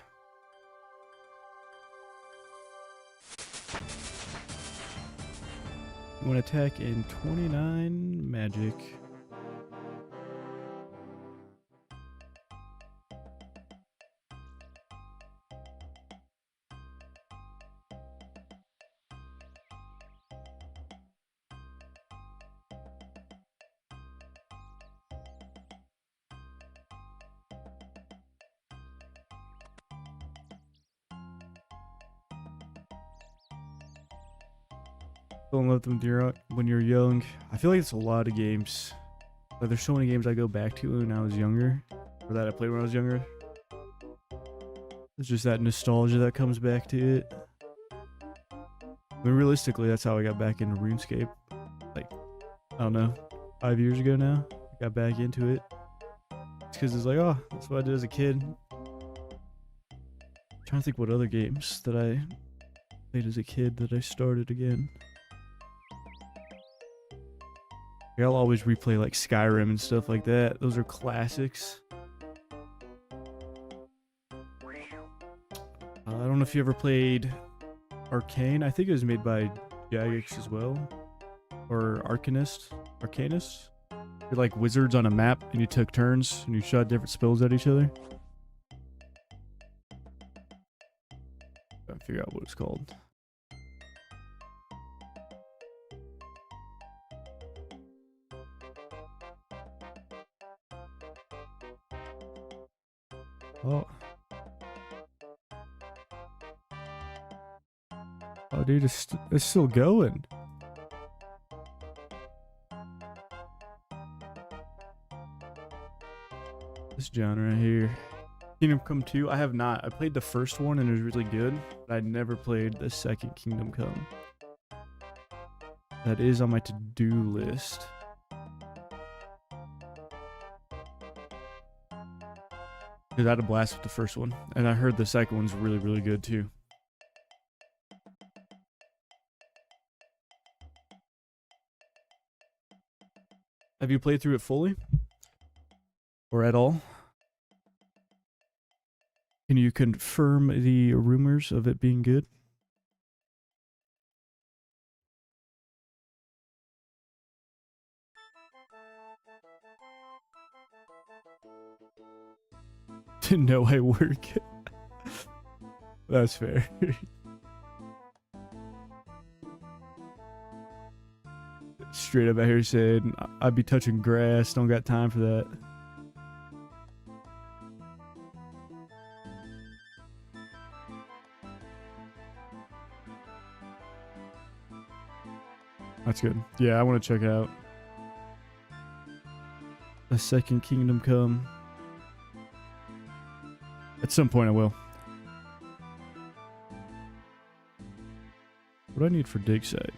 You want to attack in 29 magic. Don't let them when you're young. I feel like it's a lot of games. Like there's so many games I go back to when I was younger, or that I played when I was younger. It's just that nostalgia that comes back to it. I mean, realistically, that's how I got back into RuneScape. Like, I don't know, 5 years ago now. I got back into it. It's because it's like, oh, that's what I did as a kid. I'm trying to think what other games that I played as a kid that I started again. I'll always replay like Skyrim and stuff like that. Those are classics. I don't know if you ever played Arcane. I think it was made by Jagex as well. Or Arcanist. You're like wizards on a map and you took turns and you shot different spells at each other. Gotta figure out what it's called. Oh. Oh, dude, it's still going. This genre here. Kingdom Come 2, I have not. I played the first one and it was really good, but I never played the second Kingdom Come. That is on my to-do list. Because I had a blast with the first one, and I heard the second one's really, really good too. Have you played through it fully? Or at all? Can you confirm the rumors of it being good? Didn't know I work. That's fair. Straight up out here saying, I'd be touching grass, don't got time for that. That's good. Yeah, I want to check out the second Kingdom Come. At some point I will. What do I need for dig site?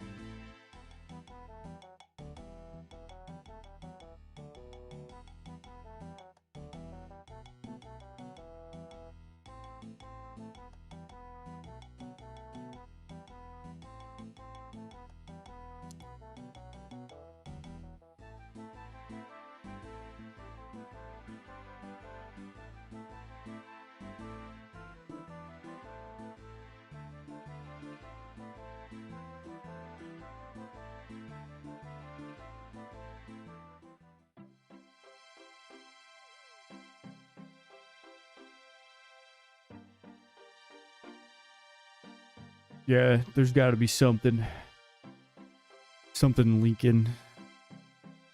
Yeah, there's got to be something linking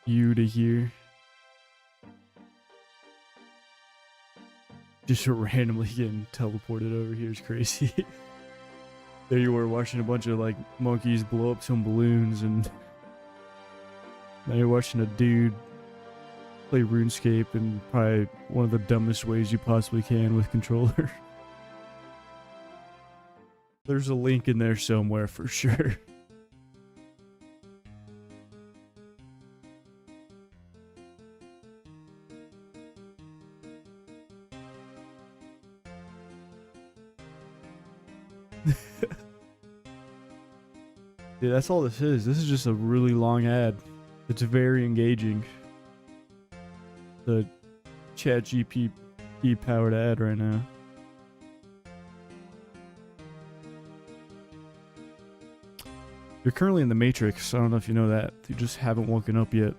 you to here. Just randomly getting teleported over here is crazy. There you were watching a bunch of like monkeys blow up some balloons, and now you're watching a dude play RuneScape in probably one of the dumbest ways you possibly can with controller. There's a link in there somewhere for sure. Yeah, that's all this is. This is just a really long ad. It's very engaging. The ChatGPT powered ad right now. You're currently in the Matrix. I don't know if you know that. You just haven't woken up yet.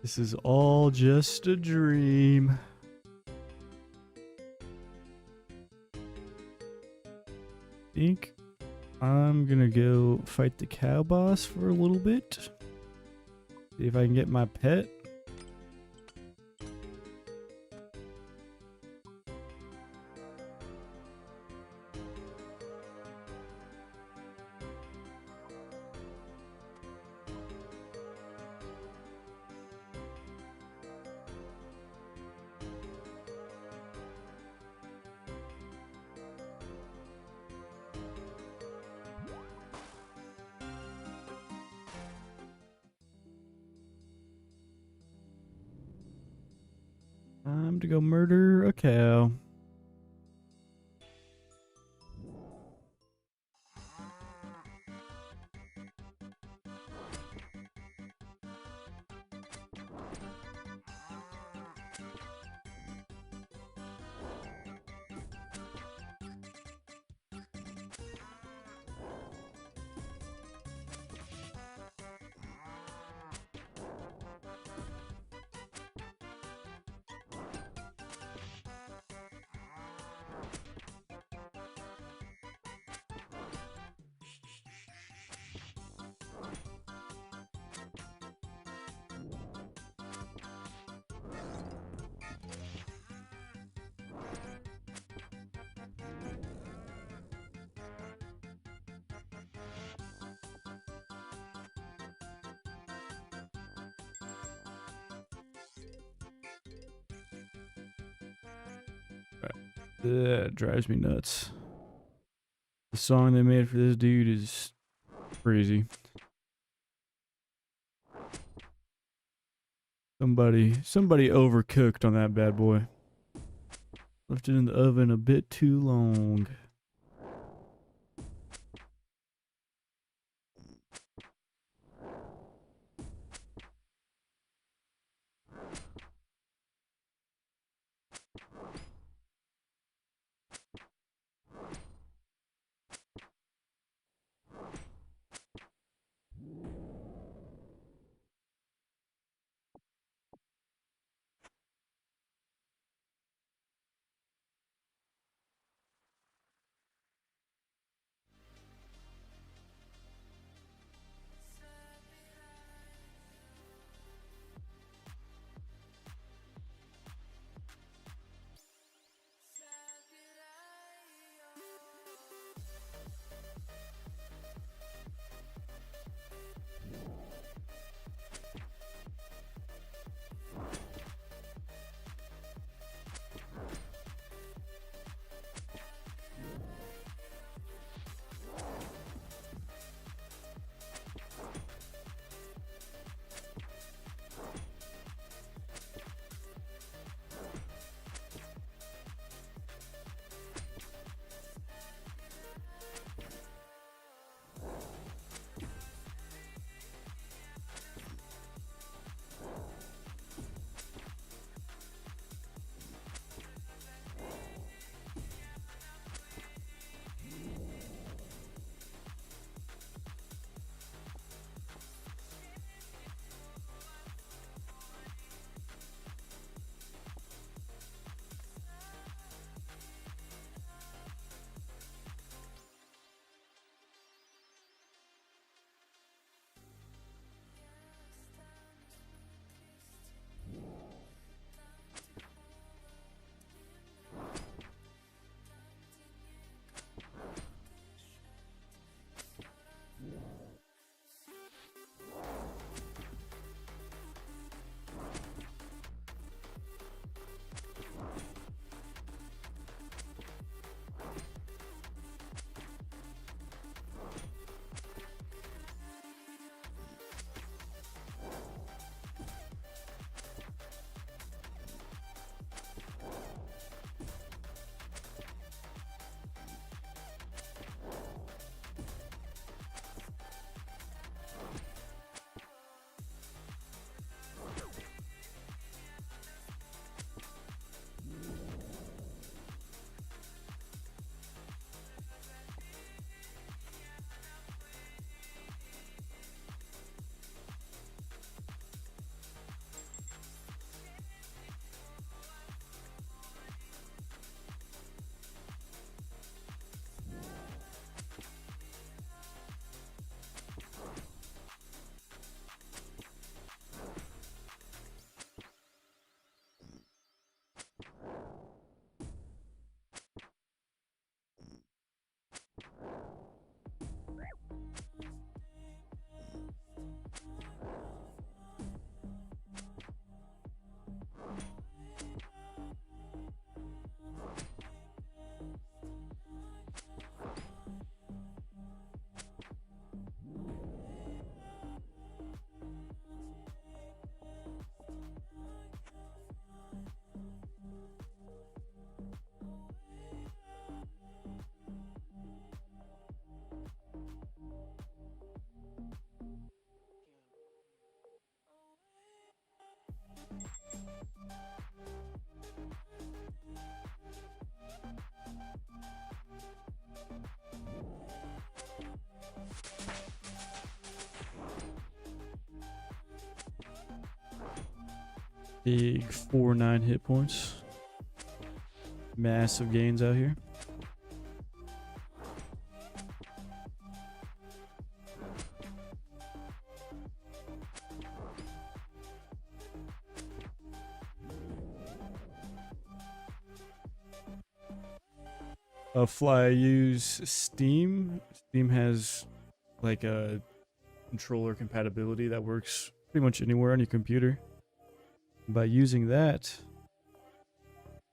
This is all just a dream. Think I'm gonna go fight the cow boss for a little bit. See if I can get my pet. Time to go murder a cow. That drives me nuts. The song they made for this dude is crazy. Somebody overcooked on that bad boy. Left it in the oven a bit too long. Big 4-9 hit points. Massive gains out here. Fly, I use Steam. Steam has like a controller compatibility that works pretty much anywhere on your computer. By using that,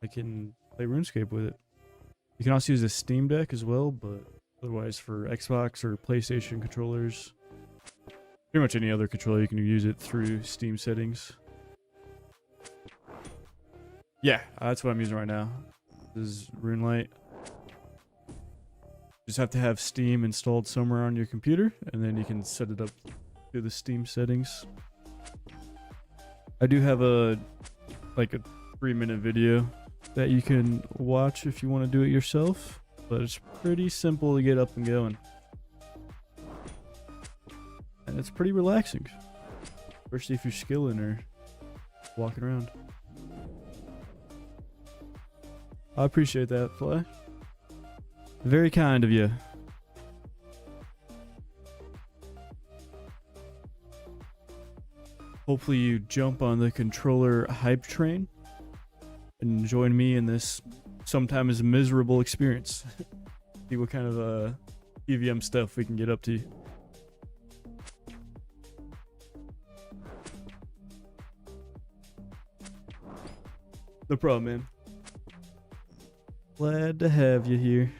I can play RuneScape with it. You can also use a Steam Deck as well, but otherwise for Xbox or PlayStation controllers, pretty much any other controller, you can use it through Steam settings. Yeah, that's what I'm using right now. This is RuneLite. Just have to have Steam installed somewhere on your computer, and then you can set it up through the Steam settings. I do have a 3-minute video that you can watch if you want to do it yourself, but it's pretty simple to get up and going. And it's pretty relaxing, especially if you're skilling or walking around. I appreciate that, Fly. Very kind of you. Hopefully you jump on the controller hype train and join me in this sometimes miserable experience. See what kind of EVM stuff we can get up to. No problem, man. Glad to have you here.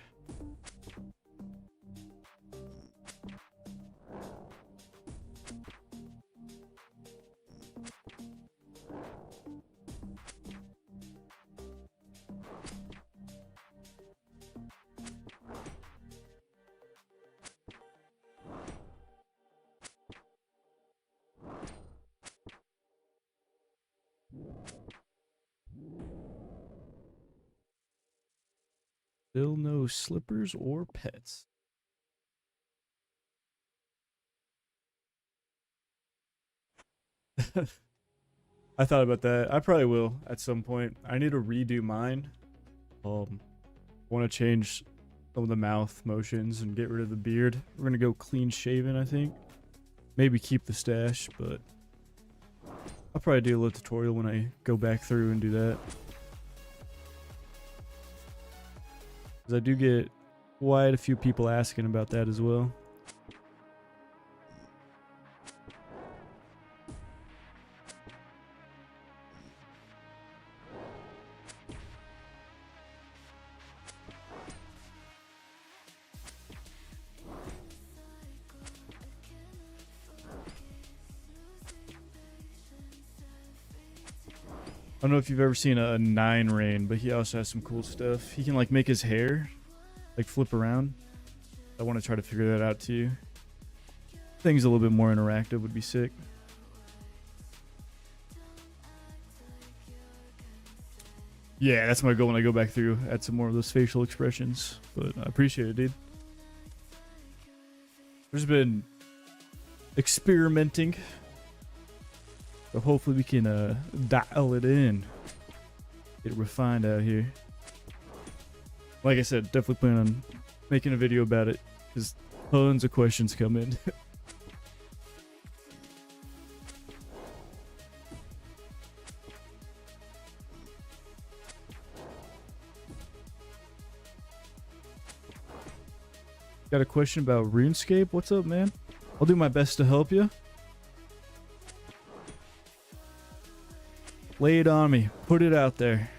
Still no slippers or pets. I thought about that. I probably will at some point. I need to redo mine. Want to change some of the mouth motions and get rid of the beard. We're gonna go clean shaven, I think. Maybe keep the stash, but I'll probably do a little tutorial when I go back through and do that. I do get quite a few people asking about that as well. I don't know if you've ever seen a 9 Rain, but he also has some cool stuff. He can like make his hair like flip around. I want to try to figure that out too. Things a little bit more interactive would be sick. Yeah, that's my goal when I go back through. Add some more of those facial expressions. But I appreciate it, dude. There's been experimenting. So hopefully we can dial it in. Get it refined out here. Like I said, definitely plan on making a video about it, because tons of questions come in. Got a question about RuneScape? What's up, man? I'll do my best to help you. Lay it on me. Put it out there.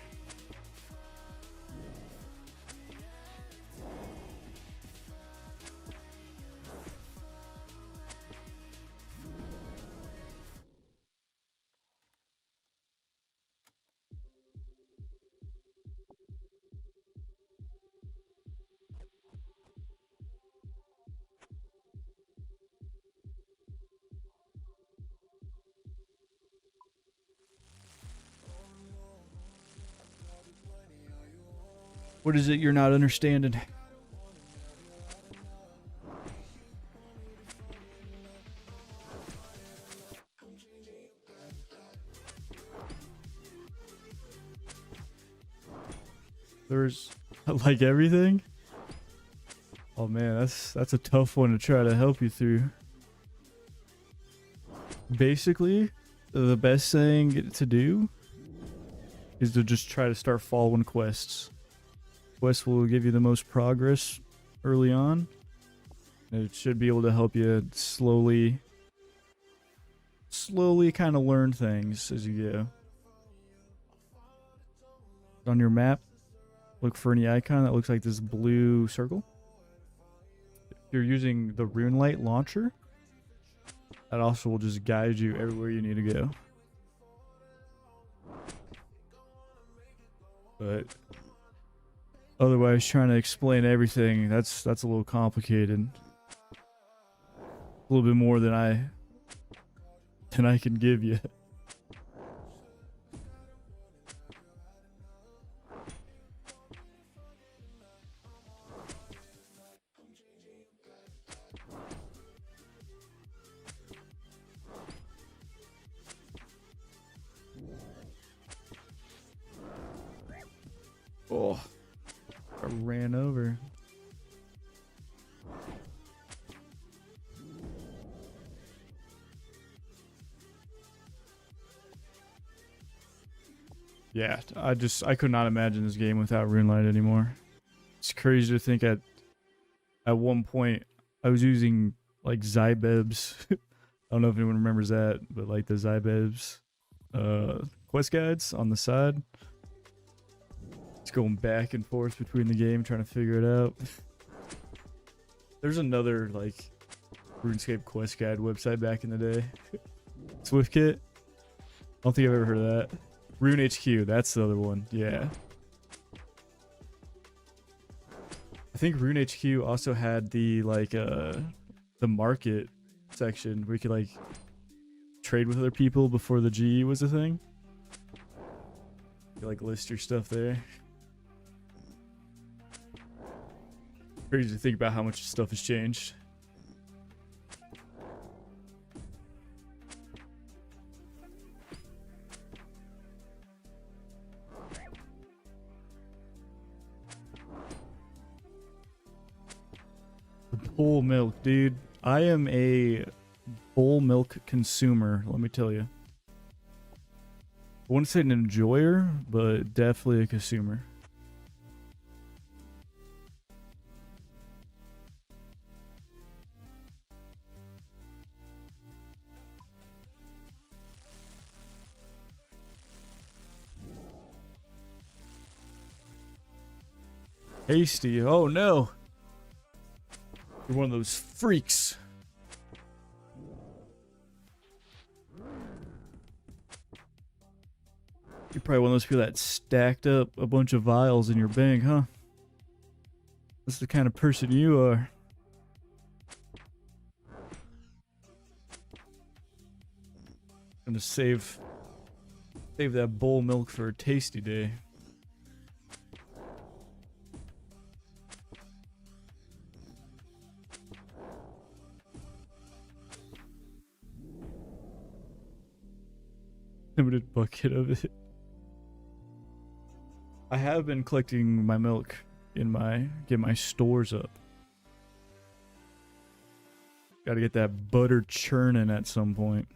What is it you're not understanding? There's like everything. Oh man, that's a tough one to try to help you through. Basically, the best thing to do is to just try to start following quests. Quests will give you the most progress early on. It should be able to help you slowly kind of learn things as you go. On your map, look for any icon that looks like this blue circle. If you're using the RuneLite launcher, that also will just guide you everywhere you need to go. But otherwise, trying to explain everything, that's a little complicated. A little bit more than I can give you. Oh, I ran over. Yeah, I could not imagine this game without RuneLite anymore. It's crazy to think at one point I was using like Zybebs. I don't know if anyone remembers that, but like the Zybebs quest guides on the side. It's going back and forth between the game trying to figure it out. There's another like RuneScape quest guide website back in the day. SwiftKit. I don't think I've ever heard of that. Rune HQ, that's the other one. Yeah. I think Rune HQ also had the like the market section where you could like trade with other people before the GE was a thing. You like list your stuff there. Crazy to think about how much stuff has changed. Bull milk, dude. I am a bull milk consumer, let me tell you. I wouldn't say an enjoyer, but definitely a consumer. Hasty. Oh no. You're one of those freaks. You're probably one of those people that stacked up a bunch of vials in your bank, huh? That's the kind of person you are. Gonna save that bowl milk for a tasty day. Limited bucket of it. I have been collecting my milk in get my stores up. Gotta get that butter churning at some point.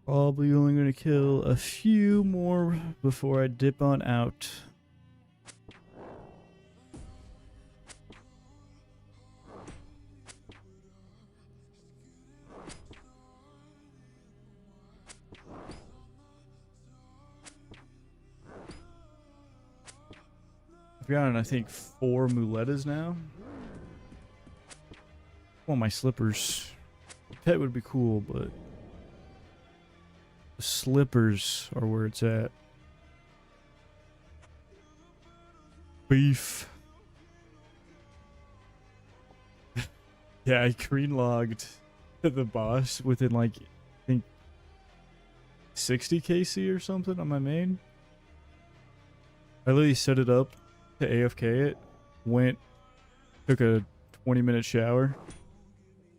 Probably only going to kill a few more before I dip on out. I've gotten, I think, 4 muletas now. I want my slippers. Pet would be cool, but the slippers are where it's at. Beef. Yeah, I green logged the boss within like, I think 60 kc or something on my main. I literally set it up to AFK it, went, took a 20-minute shower.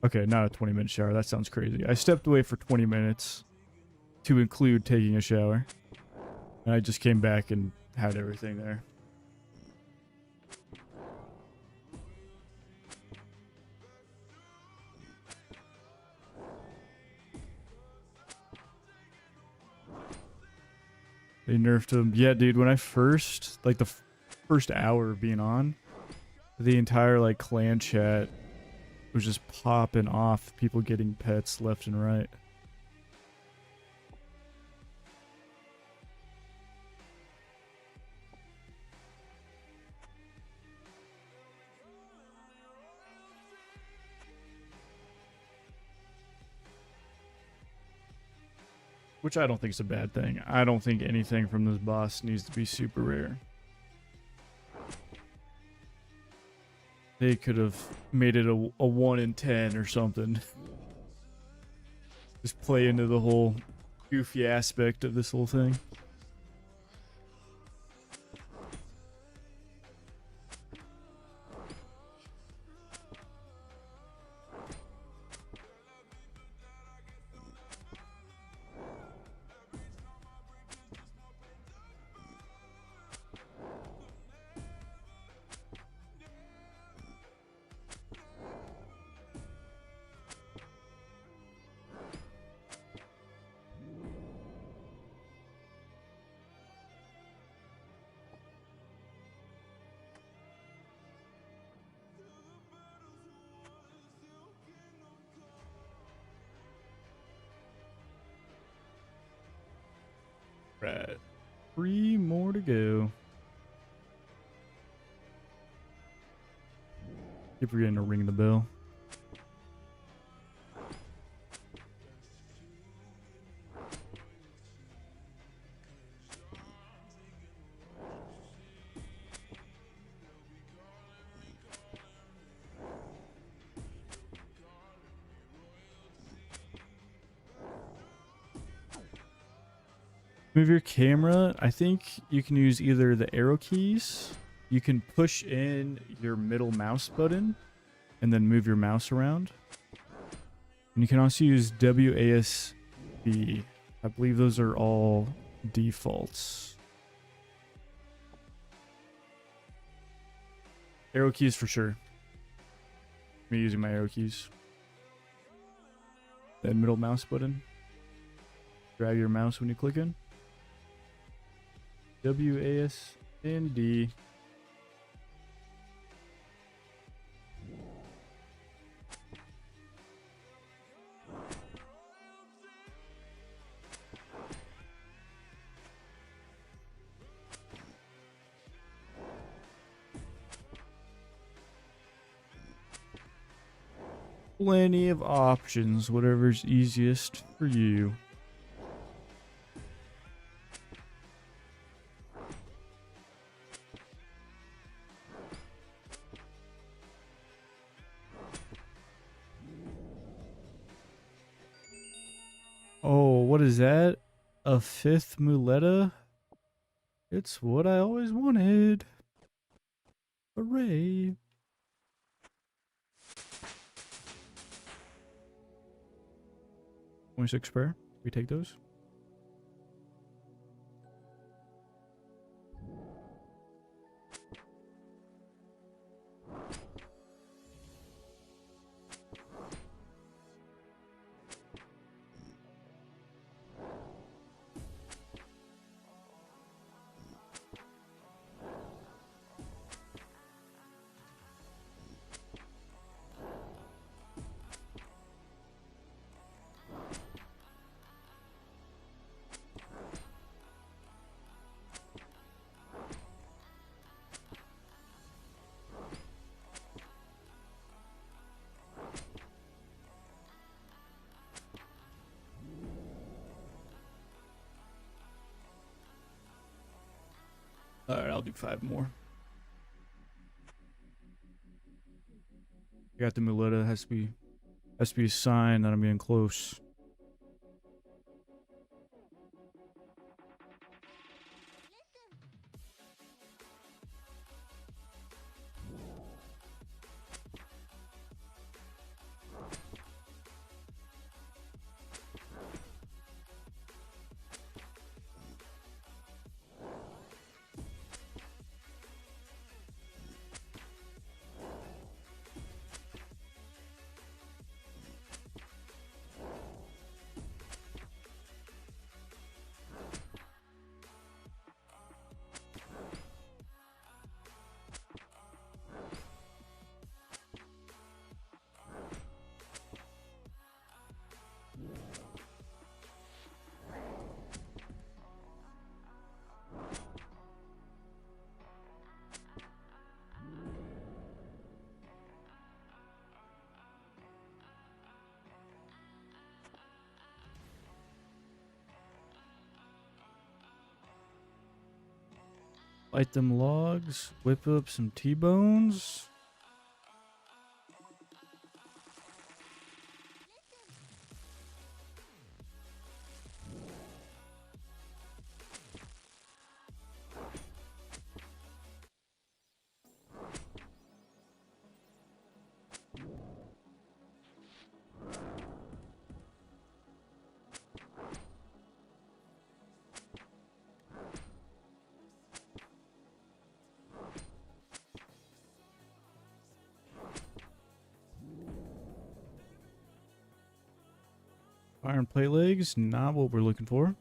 Okay, not a 20-minute shower. That sounds crazy. I stepped away for 20 minutes to include taking a shower. And I just came back and had everything there. They nerfed him. Yeah, dude, when I first, like the first hour of being on, the entire like clan chat was just popping off, people getting pets left and right. Which I don't think is a bad thing. I don't think anything from this boss needs to be super rare. They could have made it a 1 in 10 or something. Just play into the whole goofy aspect of this whole thing. Right. 3 more to go. Keep forgetting to ring the bell. Move your camera. I think you can use either the arrow keys. You can push in your middle mouse button and then move your mouse around. And you can also use WASD. I believe those are all defaults. Arrow keys for sure. Me using my arrow keys. Then middle mouse button. Drag your mouse when you click in. WASD. Plenty of options, whatever's easiest for you. Oh, what is that? A 5th muleta? It's what I always wanted. Hooray. $26 spare. We take those. Alright, I'll do 5 more. I got the muleta. Has to be a sign that I'm getting close. Light them logs. Whip up some T-bones. Iron plate legs, not what we're looking for.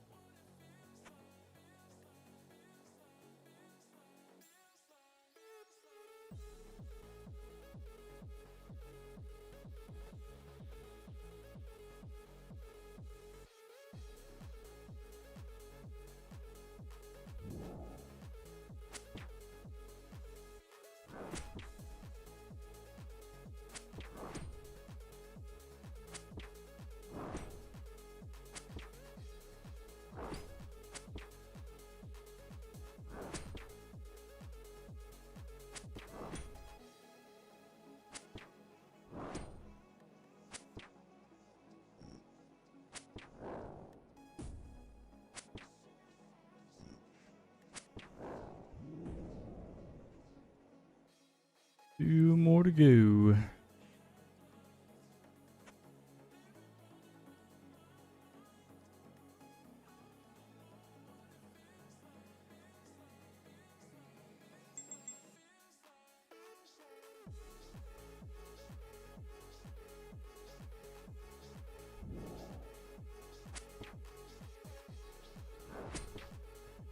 Two more to go.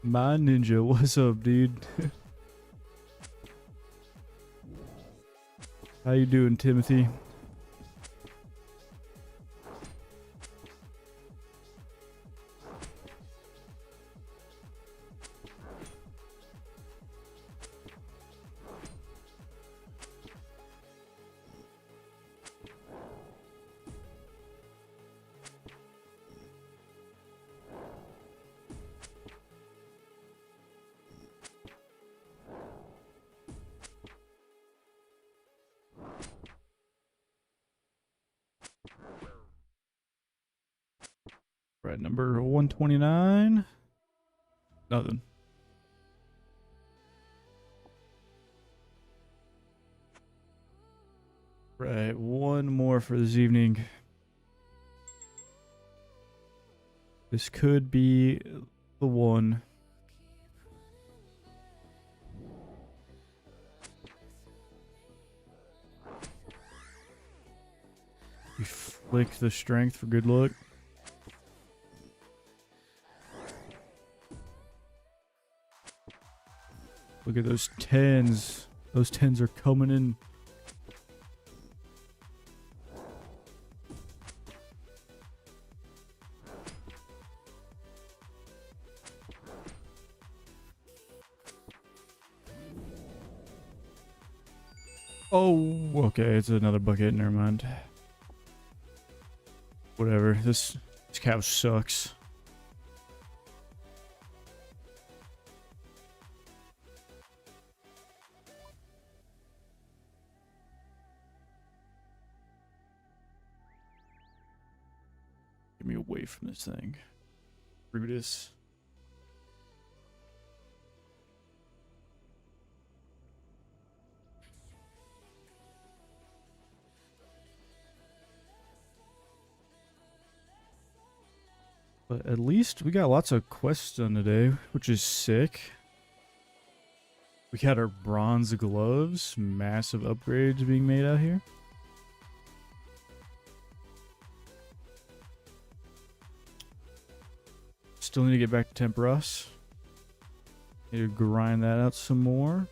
My ninja, what's up, dude? How you doing, Timothy? Right, number 129. Nothing. Right, one more for this evening. This could be the one. You flick the strength for good luck. Look at those 10s. Those 10s are coming in. Oh, okay, it's another bucket. Never mind. Whatever. This cow sucks. Get me away from this thing. Brutus. But at least we got lots of quests done today, which is sick. We got our bronze gloves, massive upgrades being made out here. Still need to get back to Temperos. Need to grind that out some more.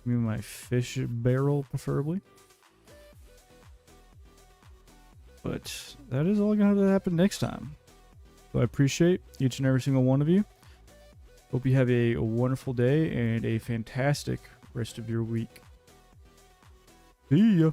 Give me my fish barrel, preferably. But that is all going to have to happen next time. So I appreciate each and every single one of you. Hope you have a wonderful day and a fantastic rest of your week. See ya.